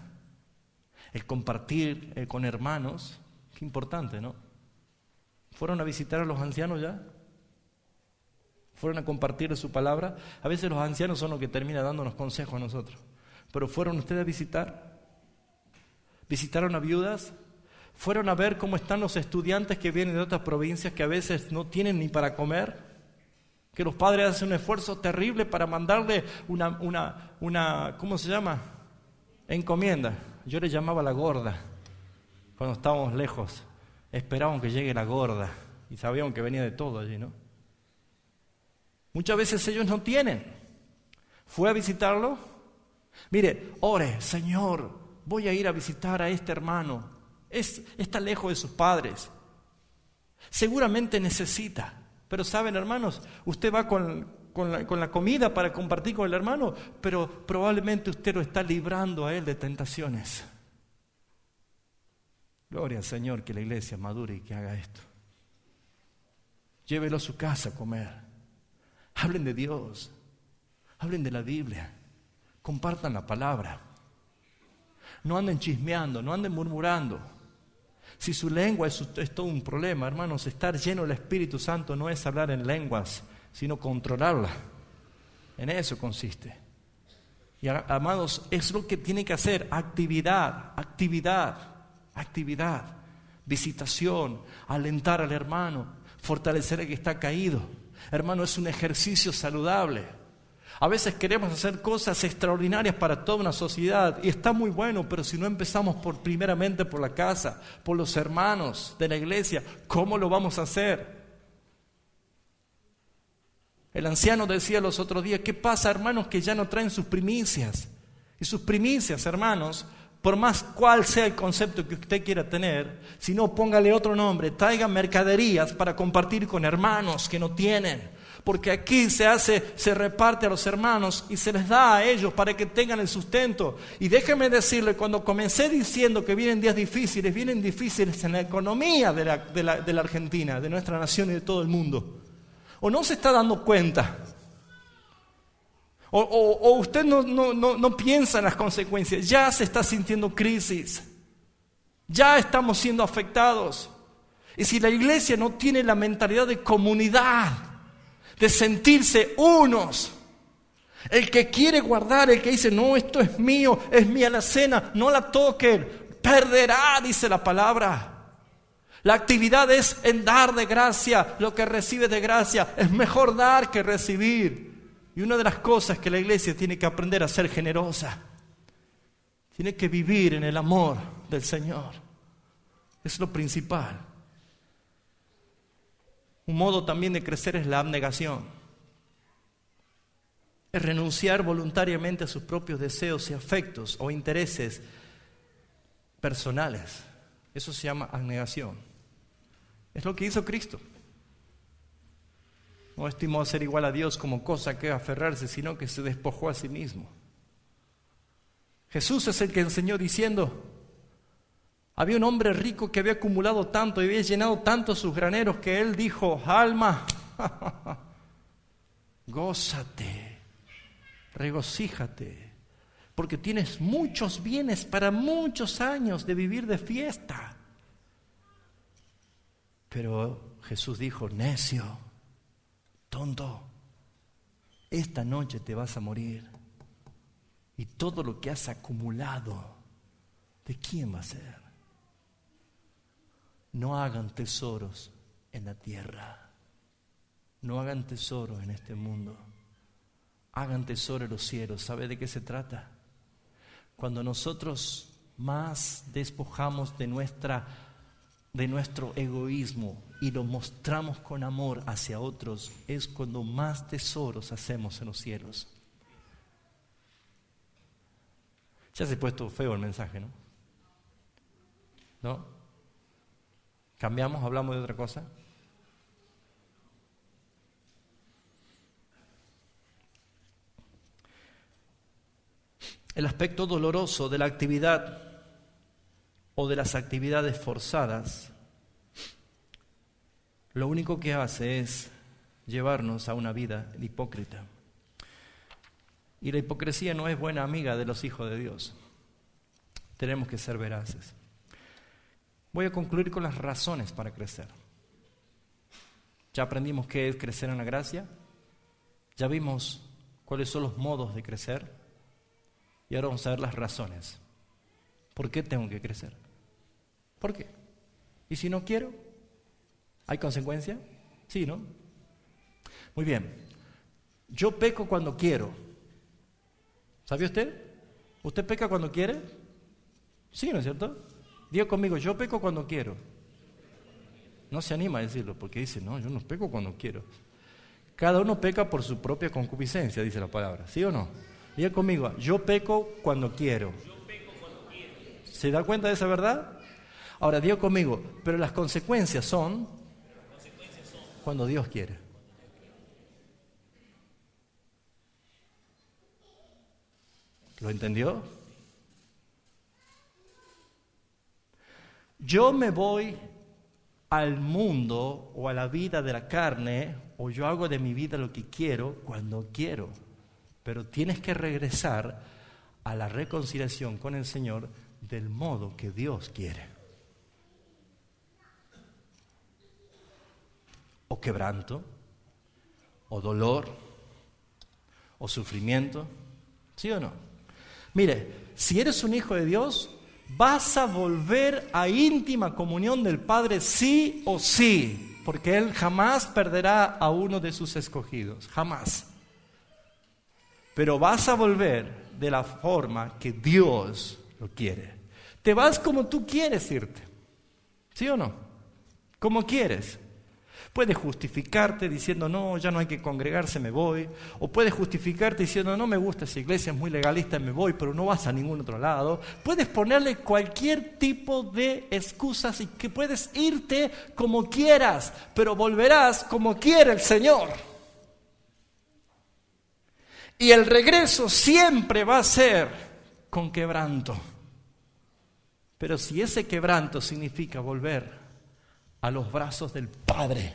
el compartir con hermanos, qué importante, ¿no? ¿Fueron a visitar a los ancianos ya? ¿Fueron a compartir su palabra? A veces los ancianos son los que terminan dándonos consejos a nosotros. ¿Pero fueron ustedes a visitar? ¿Visitaron a viudas? ¿Fueron a ver cómo están los estudiantes que vienen de otras provincias que a veces no tienen ni para comer? Que los padres hacen un esfuerzo terrible para mandarle una ¿cómo se llama? Encomienda. Yo le llamaba la gorda cuando estábamos lejos. Esperábamos que llegue la gorda y sabíamos que venía de todo allí, ¿no? Muchas veces ellos no tienen. ¿Fue a visitarlo? Mire, ore, Señor, voy a ir a visitar a este hermano. Está lejos de sus padres. Seguramente necesita. Pero saben, hermanos, usted va con la comida para compartir con el hermano, pero probablemente usted lo está librando a él de tentaciones. Gloria al Señor, que la iglesia madure y que haga esto. Llévelo a su casa a comer. Hablen de Dios, hablen de la Biblia, compartan la palabra. No anden chismeando, no anden murmurando. Si su lengua es todo un problema, hermanos, estar lleno del Espíritu Santo no es hablar en lenguas, sino controlarla. En eso consiste. Y amados, es lo que tiene que hacer, actividad, visitación, alentar al hermano, fortalecer al que está caído. Hermano, es un ejercicio saludable. A veces queremos hacer cosas extraordinarias para toda una sociedad y está muy bueno, pero si no empezamos primeramente por la casa, por los hermanos de la iglesia, ¿cómo lo vamos a hacer? El anciano decía los otros días, ¿qué pasa, hermanos, que ya no traen sus primicias? Y sus primicias, hermanos, por más cual sea el concepto que usted quiera tener, si no, póngale otro nombre, traigan mercaderías para compartir con hermanos que no tienen. porque aquí se reparte a los hermanos y se les da a ellos para que tengan el sustento. Y déjeme decirle, cuando comencé diciendo que vienen días difíciles, vienen difíciles en la economía de la Argentina, de nuestra nación y de todo el mundo. ¿O no se está dando cuenta? ¿O usted no piensa en las consecuencias? Ya se está sintiendo crisis. Ya estamos siendo afectados. Y si la iglesia no tiene la mentalidad de comunidad, de sentirse unos, el que quiere guardar, el que dice, no, esto es mío, es mía la cena, no la toquen, perderá, dice la palabra. La actividad es en dar de gracia lo que recibe de gracia. Es mejor dar que recibir. Y una de las cosas que la iglesia tiene que aprender a ser generosa. Tiene que vivir en el amor del Señor. Es lo principal. Un modo también de crecer es la abnegación. Es renunciar voluntariamente a sus propios deseos y afectos o intereses personales. Eso se llama abnegación. Es lo que hizo Cristo. No estimó ser igual a Dios como cosa que aferrarse, sino que se despojó a sí mismo. Jesús es el que enseñó diciendo, había un hombre rico que había acumulado tanto y había llenado tanto sus graneros que él dijo, alma, gózate, regocíjate, porque tienes muchos bienes para muchos años de vivir de fiesta. Pero Jesús dijo, necio, tonto, esta noche te vas a morir. Y todo lo que has acumulado, ¿de quién va a ser? No hagan tesoros en la tierra. No hagan tesoros en este mundo. Hagan tesoro en los cielos. ¿Sabe de qué se trata? Cuando nosotros más despojamos de nuestro egoísmo y lo mostramos con amor hacia otros, es cuando más tesoros hacemos en los cielos. Ya se ha puesto feo el mensaje, ¿no? ¿No? ¿Cambiamos? ¿Hablamos de otra cosa? El aspecto doloroso de la actividad o de las actividades forzadas, lo único que hace es llevarnos a una vida hipócrita. Y la hipocresía no es buena amiga de los hijos de Dios. Tenemos que ser veraces. Voy a concluir con las razones para crecer. Ya aprendimos qué es crecer en la gracia. Ya vimos cuáles son los modos de crecer. Y ahora vamos a ver las razones. ¿Por qué tengo que crecer? ¿Por qué? ¿Y si no quiero? ¿Hay consecuencia? Sí, ¿no? Muy bien. Yo peco cuando quiero. ¿Sabe usted? ¿Usted peca cuando quiere? Sí, ¿no es cierto? Diga conmigo, yo peco cuando quiero. No se anima a decirlo porque dice, no, yo no peco cuando quiero. Cada uno peca por su propia concupiscencia, dice la palabra. ¿Sí o no? Diga conmigo, yo peco cuando quiero. ¿Se da cuenta de esa verdad? Ahora, diga conmigo, pero las consecuencias son cuando Dios quiere. ¿Lo entendió? Yo me voy al mundo o a la vida de la carne, o yo hago de mi vida lo que quiero cuando quiero. Pero tienes que regresar a la reconciliación con el Señor del modo que Dios quiere. O quebranto, o dolor, o sufrimiento. ¿Sí o no? Mire, si eres un hijo de Dios, vas a volver a íntima comunión del Padre sí o sí, porque Él jamás perderá a uno de sus escogidos, jamás. Pero vas a volver de la forma que Dios lo quiere. Te vas como tú quieres irte, ¿sí o no? Como quieres. Puedes justificarte diciendo, no, ya no hay que congregarse, me voy. O puedes justificarte diciendo, no me gusta esa iglesia, es muy legalista, me voy, pero no vas a ningún otro lado. Puedes ponerle cualquier tipo de excusas y que puedes irte como quieras, pero volverás como quiere el Señor. Y el regreso siempre va a ser con quebranto. Pero si ese quebranto significa volver a los brazos del Padre,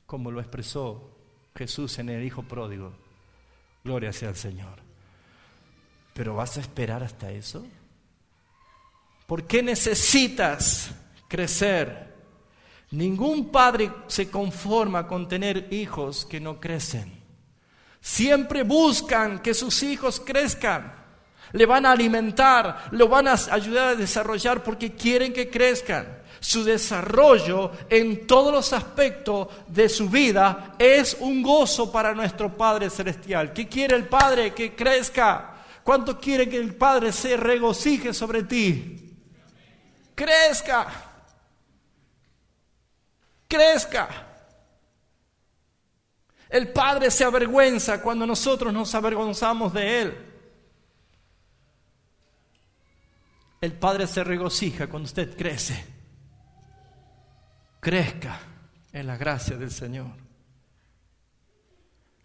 como lo expresó Jesús en el Hijo Pródigo, gloria sea al Señor. ¿Pero vas a esperar hasta eso? ¿Por qué necesitas crecer? Ningún padre se conforma con tener hijos que no crecen. Siempre buscan que sus hijos crezcan. Le van a alimentar, lo van a ayudar a desarrollar porque quieren que crezcan. Su desarrollo en todos los aspectos de su vida es un gozo para nuestro Padre Celestial. ¿Qué quiere el Padre? Que crezca. ¿Cuánto quiere que el Padre se regocije sobre ti? Crezca. Crezca. El Padre se avergüenza cuando nosotros nos avergonzamos de Él. El Padre se regocija cuando usted crece. Crezca en la gracia del Señor.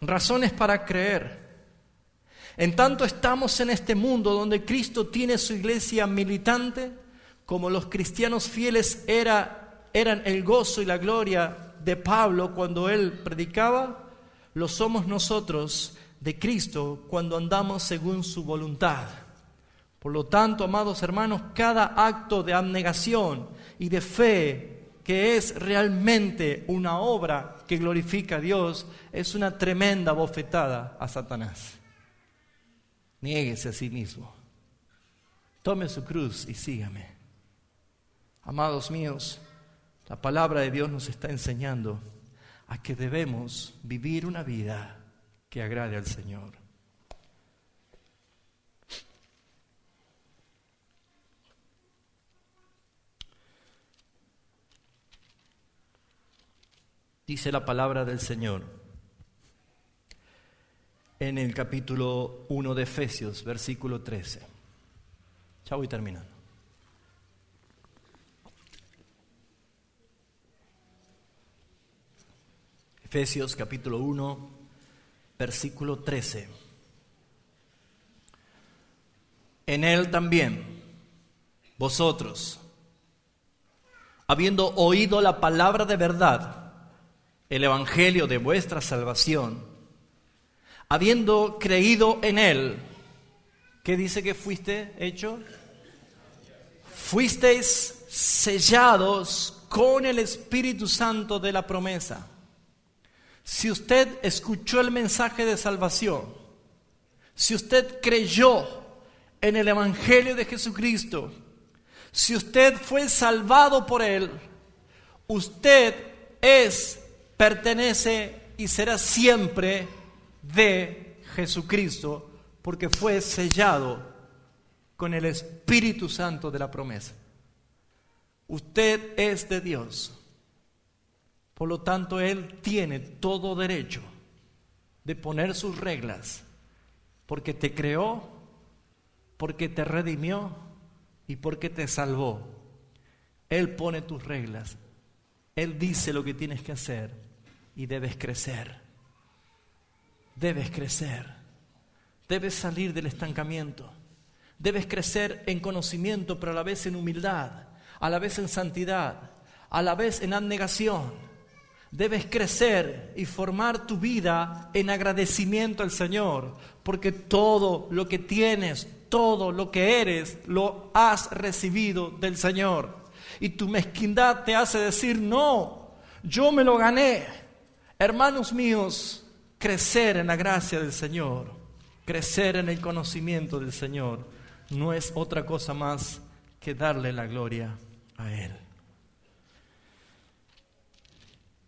Razones para creer. En tanto estamos en este mundo donde Cristo tiene su iglesia militante, como los cristianos fieles eran el gozo y la gloria de Pablo cuando él predicaba, lo somos nosotros de Cristo cuando andamos según su voluntad. Por lo tanto, amados hermanos, cada acto de abnegación y de fe que es realmente una obra que glorifica a Dios es una tremenda bofetada a Satanás. Niéguese a sí mismo. Tome su cruz y sígame. Amados míos, la palabra de Dios nos está enseñando a que debemos vivir una vida que agrade al Señor. Dice la palabra del Señor en el capítulo 1 de Efesios, versículo 13. Ya voy terminando. Efesios capítulo 1, versículo 13. En él también, vosotros, habiendo oído la palabra de verdad, el evangelio de vuestra salvación, habiendo creído en él, ¿qué dice que fuiste hecho? Fuisteis sellados con el Espíritu Santo de la promesa. Si usted escuchó el mensaje de salvación, si usted creyó en el evangelio de Jesucristo, si usted fue salvado por él, usted pertenece y será siempre de Jesucristo, porque fue sellado con el Espíritu Santo de la promesa. Usted es de Dios. Por lo tanto, Él tiene todo derecho de poner sus reglas, porque te creó, porque te redimió y porque te salvó. Él pone tus reglas. Él dice lo que tienes que hacer y debes crecer. Debes crecer, debes salir del estancamiento, debes crecer en conocimiento, pero a la vez en humildad, a la vez en santidad, a la vez en abnegación. Debes crecer y formar tu vida en agradecimiento al Señor, porque todo lo que tienes, todo lo que eres, lo has recibido del Señor. Y tu mezquindad te hace decir, no, yo me lo gané. Hermanos míos, crecer en la gracia del Señor, crecer en el conocimiento del Señor, no es otra cosa más que darle la gloria a Él.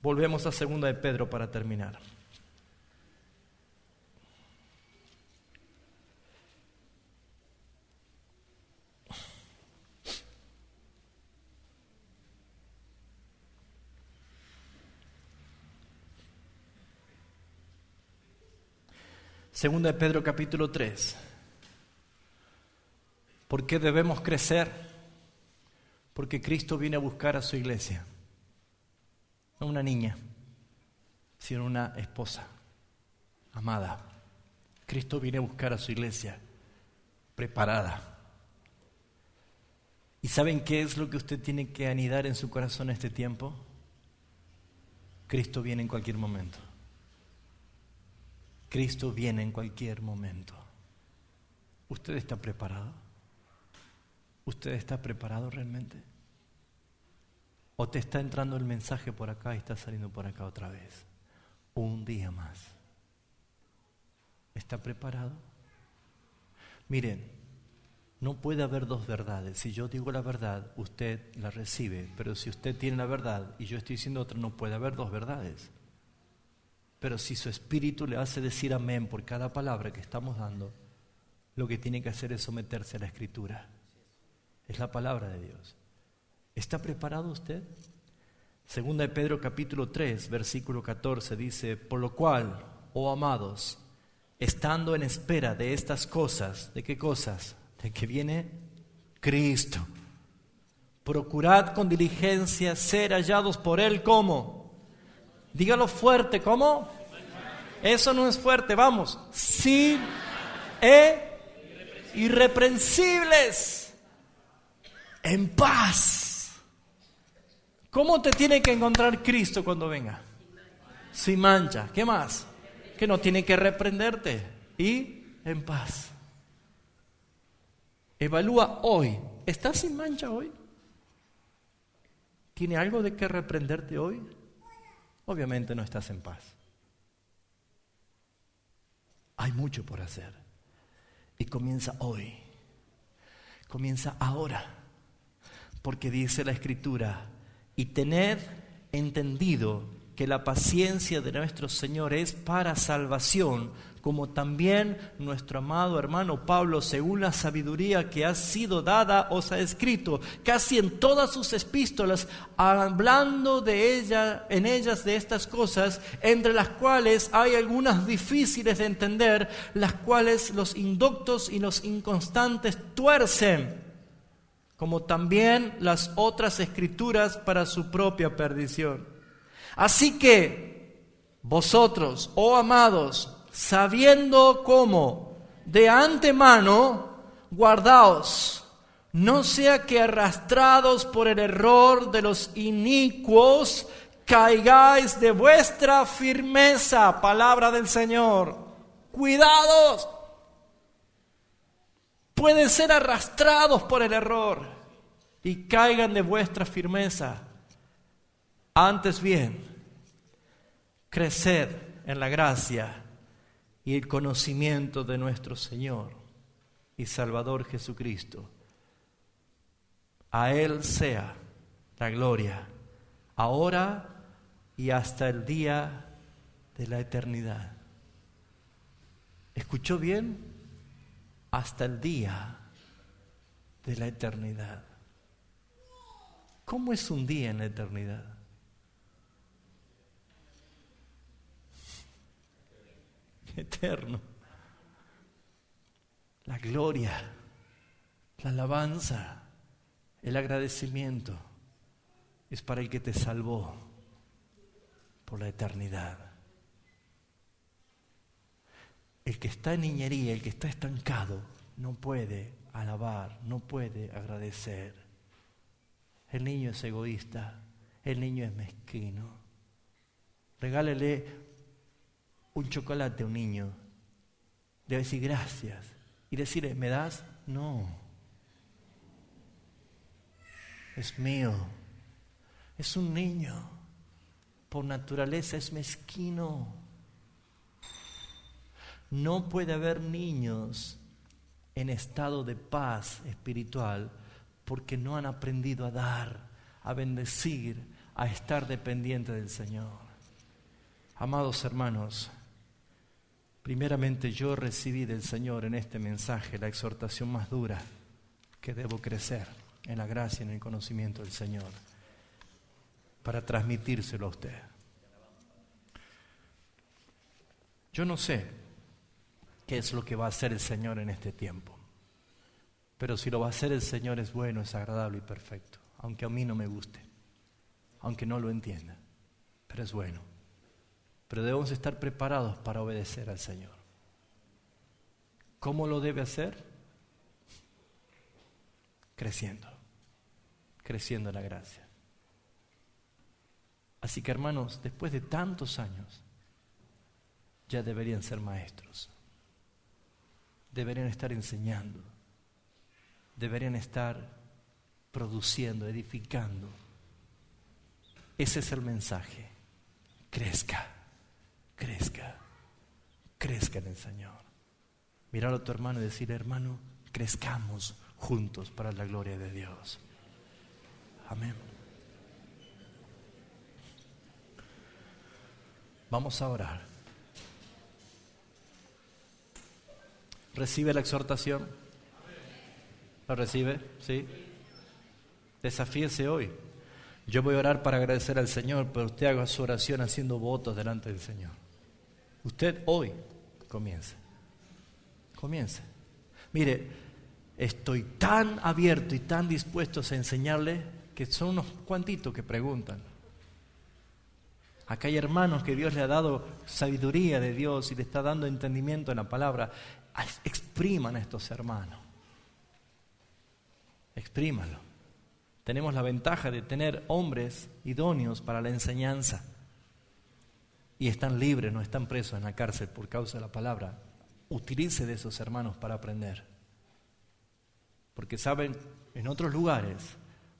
Volvemos a 2 de Pedro para terminar. Segunda de Pedro capítulo 3. ¿Por qué debemos crecer? Porque Cristo viene a buscar a su iglesia. No una niña, sino una esposa amada. Cristo viene a buscar a su iglesia preparada. ¿Y saben qué es lo que usted tiene que anidar en su corazón este tiempo? Cristo viene en cualquier momento. Cristo viene en cualquier momento. ¿Usted está preparado? ¿Usted está preparado realmente? ¿O te está entrando el mensaje por acá y está saliendo por acá otra vez? Un día más. ¿Está preparado? Miren, no puede haber dos verdades. Si yo digo la verdad, usted la recibe. Pero si usted tiene la verdad y yo estoy diciendo otra, no puede haber dos verdades. Pero si su espíritu le hace decir amén por cada palabra que estamos dando, lo que tiene que hacer es someterse a la Escritura. Es la palabra de Dios. ¿Está preparado usted? Segunda de Pedro capítulo 3, versículo 14 dice: por lo cual, oh amados, estando en espera de estas cosas, ¿de qué cosas? De que viene Cristo. Procurad con diligencia ser hallados por Él, ¿cómo? Dígalo fuerte, ¿cómo? Eso no es fuerte, vamos. Sin irreprensibles, en paz. ¿Cómo te tiene que encontrar Cristo cuando venga? Sin mancha. ¿Qué más? Que no tiene que reprenderte. Y en paz. Evalúa hoy. ¿Estás sin mancha hoy? ¿Tiene algo de qué reprenderte hoy? Obviamente no estás en paz. Hay mucho por hacer. Y comienza hoy. Comienza ahora. Porque dice la Escritura: y tened entendido que la paciencia de nuestro Señor es para salvación, como también nuestro amado hermano Pablo, según la sabiduría que ha sido dada, os ha escrito casi en todas sus epístolas, hablando en ellas de estas cosas, entre las cuales hay algunas difíciles de entender, las cuales los indoctos y los inconstantes tuercen, como también las otras escrituras para su propia perdición. Así que vosotros, oh amados, sabiendo cómo de antemano guardaos, no sea que arrastrados por el error de los inicuos caigáis de vuestra firmeza. Palabra del Señor. Cuidados. Pueden ser arrastrados por el error y caigan de vuestra firmeza. Antes bien, creced en la gracia y el conocimiento de nuestro Señor y Salvador Jesucristo. A Él sea la gloria, ahora y hasta el día de la eternidad. ¿Escuchó bien? Hasta el día de la eternidad. ¿Cómo es un día en la eternidad? Eterno. La gloria, la alabanza, el agradecimiento es para el que te salvó por la eternidad. El que está en niñería, el que está estancado, no puede alabar, no puede agradecer. El niño es egoísta, el niño es mezquino. Regálele un chocolate a un niño, debe decir gracias y decirle, ¿me das? No, es mío, es un niño, por naturaleza es mezquino. No puede haber niños en estado de paz espiritual porque no han aprendido a dar, a bendecir, a estar dependiente del Señor. Amados hermanos, primeramente yo recibí del Señor en este mensaje la exhortación más dura, que debo crecer en la gracia y en el conocimiento del Señor, para transmitírselo a usted. Yo no sé qué es lo que va a hacer el Señor en este tiempo, pero si lo va a hacer el Señor es bueno, es agradable y perfecto, aunque a mí no me guste, aunque no lo entienda, pero es bueno. Pero debemos estar preparados para obedecer al Señor. ¿Cómo lo debe hacer? Creciendo en la gracia. Así que hermanos, después de tantos años, ya deberían ser maestros, deberían estar enseñando, deberían estar produciendo, edificando. Ese es el mensaje. Crezca en el Señor. Mirar a tu hermano y decir: hermano, crezcamos juntos para la gloria de Dios. Amén. Vamos a orar. ¿Recibe la exhortación? ¿Lo recibe? ¿Sí? Desafíese hoy. Yo voy a orar para agradecer al Señor, pero usted haga su oración haciendo votos delante del Señor. Usted hoy comience. Mire, estoy tan abierto y tan dispuesto a enseñarle que son unos cuantitos que preguntan. Acá hay hermanos que Dios le ha dado sabiduría de Dios y le está dando entendimiento en la palabra. Expriman a estos hermanos. Exprímanlo. Tenemos la ventaja de tener hombres idóneos para la enseñanza. Y están libres, no están presos en la cárcel por causa de la palabra. Utilice de esos hermanos para aprender. Porque saben, en otros lugares,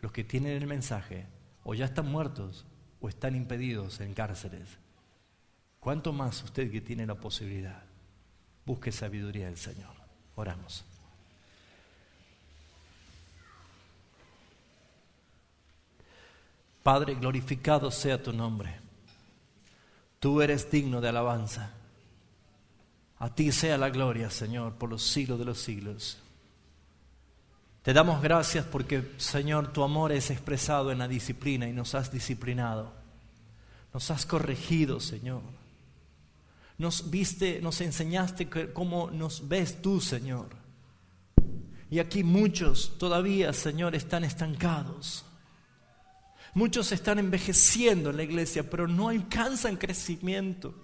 los que tienen el mensaje o ya están muertos o están impedidos en cárceles. ¿Cuánto más usted que tiene la posibilidad? Busque sabiduría del Señor. Oramos. Padre, glorificado sea tu nombre. Tú eres digno de alabanza. A ti sea la gloria, Señor, por los siglos de los siglos. Te damos gracias porque, Señor, tu amor es expresado en la disciplina y nos has disciplinado. Nos has corregido, Señor. Nos enseñaste cómo nos ves tú, Señor. Y aquí muchos todavía, Señor, están estancados. Muchos están envejeciendo en la iglesia, pero no alcanzan crecimiento.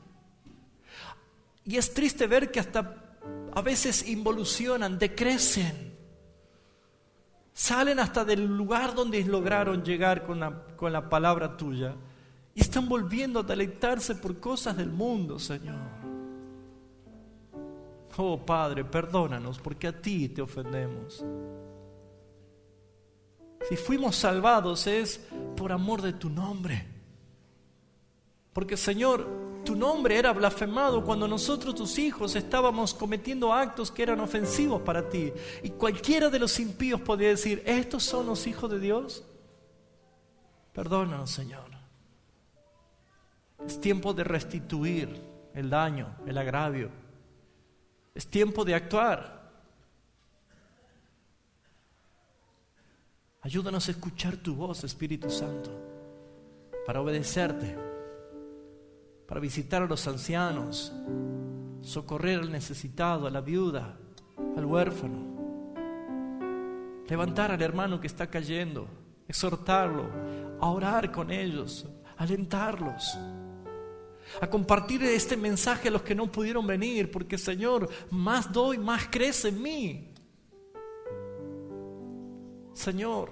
Y es triste ver que hasta a veces involucionan, decrecen. Salen hasta del lugar donde lograron llegar con la palabra tuya y están volviendo a deleitarse por cosas del mundo, Señor. Oh Padre, perdónanos porque a ti te ofendemos. Si fuimos salvados es por amor de tu nombre. Porque, Señor, tu nombre era blasfemado cuando nosotros, tus hijos, estábamos cometiendo actos que eran ofensivos para ti. Y cualquiera de los impíos podía decir: ¿estos son los hijos de Dios? Perdónanos, Señor. Es tiempo de restituir el daño, el agravio. Es tiempo de actuar. Ayúdanos a escuchar tu voz, Espíritu Santo, para obedecerte, para visitar a los ancianos, socorrer al necesitado, a la viuda, al huérfano, levantar al hermano que está cayendo, exhortarlo, a orar con ellos, alentarlos, a compartir este mensaje a los que no pudieron venir, porque, Señor, más doy, más crece en mí. Señor,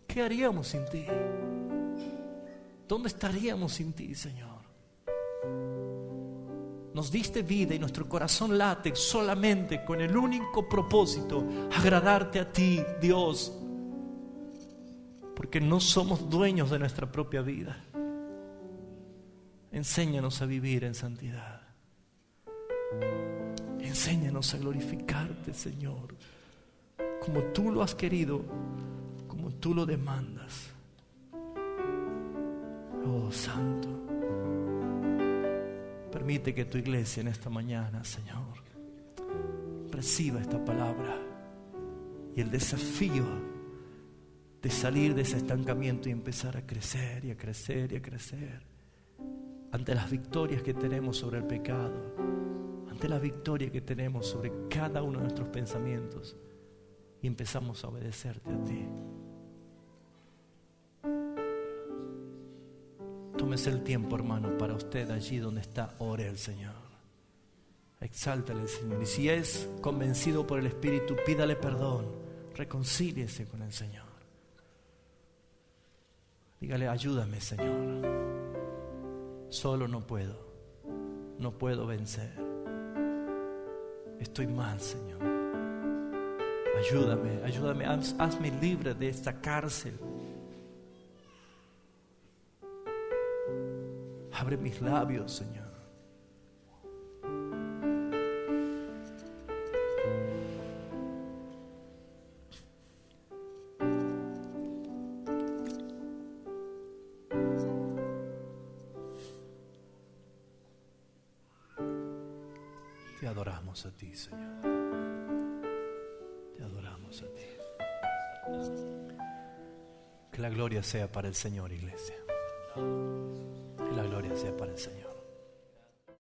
¿qué haríamos sin ti? ¿Dónde estaríamos sin ti, Señor? Nos diste vida y nuestro corazón late solamente con el único propósito: agradarte a ti, Dios, porque no somos dueños de nuestra propia vida. Enséñanos a vivir en santidad. Enséñanos a glorificarte, Señor, como tú lo has querido, como tú lo demandas. Oh Santo, permite que tu iglesia en esta mañana, Señor, reciba esta palabra y el desafío de salir de ese estancamiento y empezar a crecer y a crecer y a crecer ante las victorias que tenemos sobre el pecado, ante la victoria que tenemos sobre cada uno de nuestros pensamientos, y empezamos a obedecerte a ti. Tómese el tiempo, hermano, para usted allí donde está, ore al Señor. Exáltale al Señor. Y si es convencido por el Espíritu, pídale perdón. Reconcíliese con el Señor. Dígale, ayúdame, Señor. Solo no puedo. No puedo vencer. Estoy mal, Señor. Ayúdame, ayúdame. Hazme libre de esta cárcel. Abre mis labios, Señor. Te adoramos a ti, Señor. Te adoramos a ti. Que la gloria sea para el Señor, iglesia. Que la gloria sea para el Señor.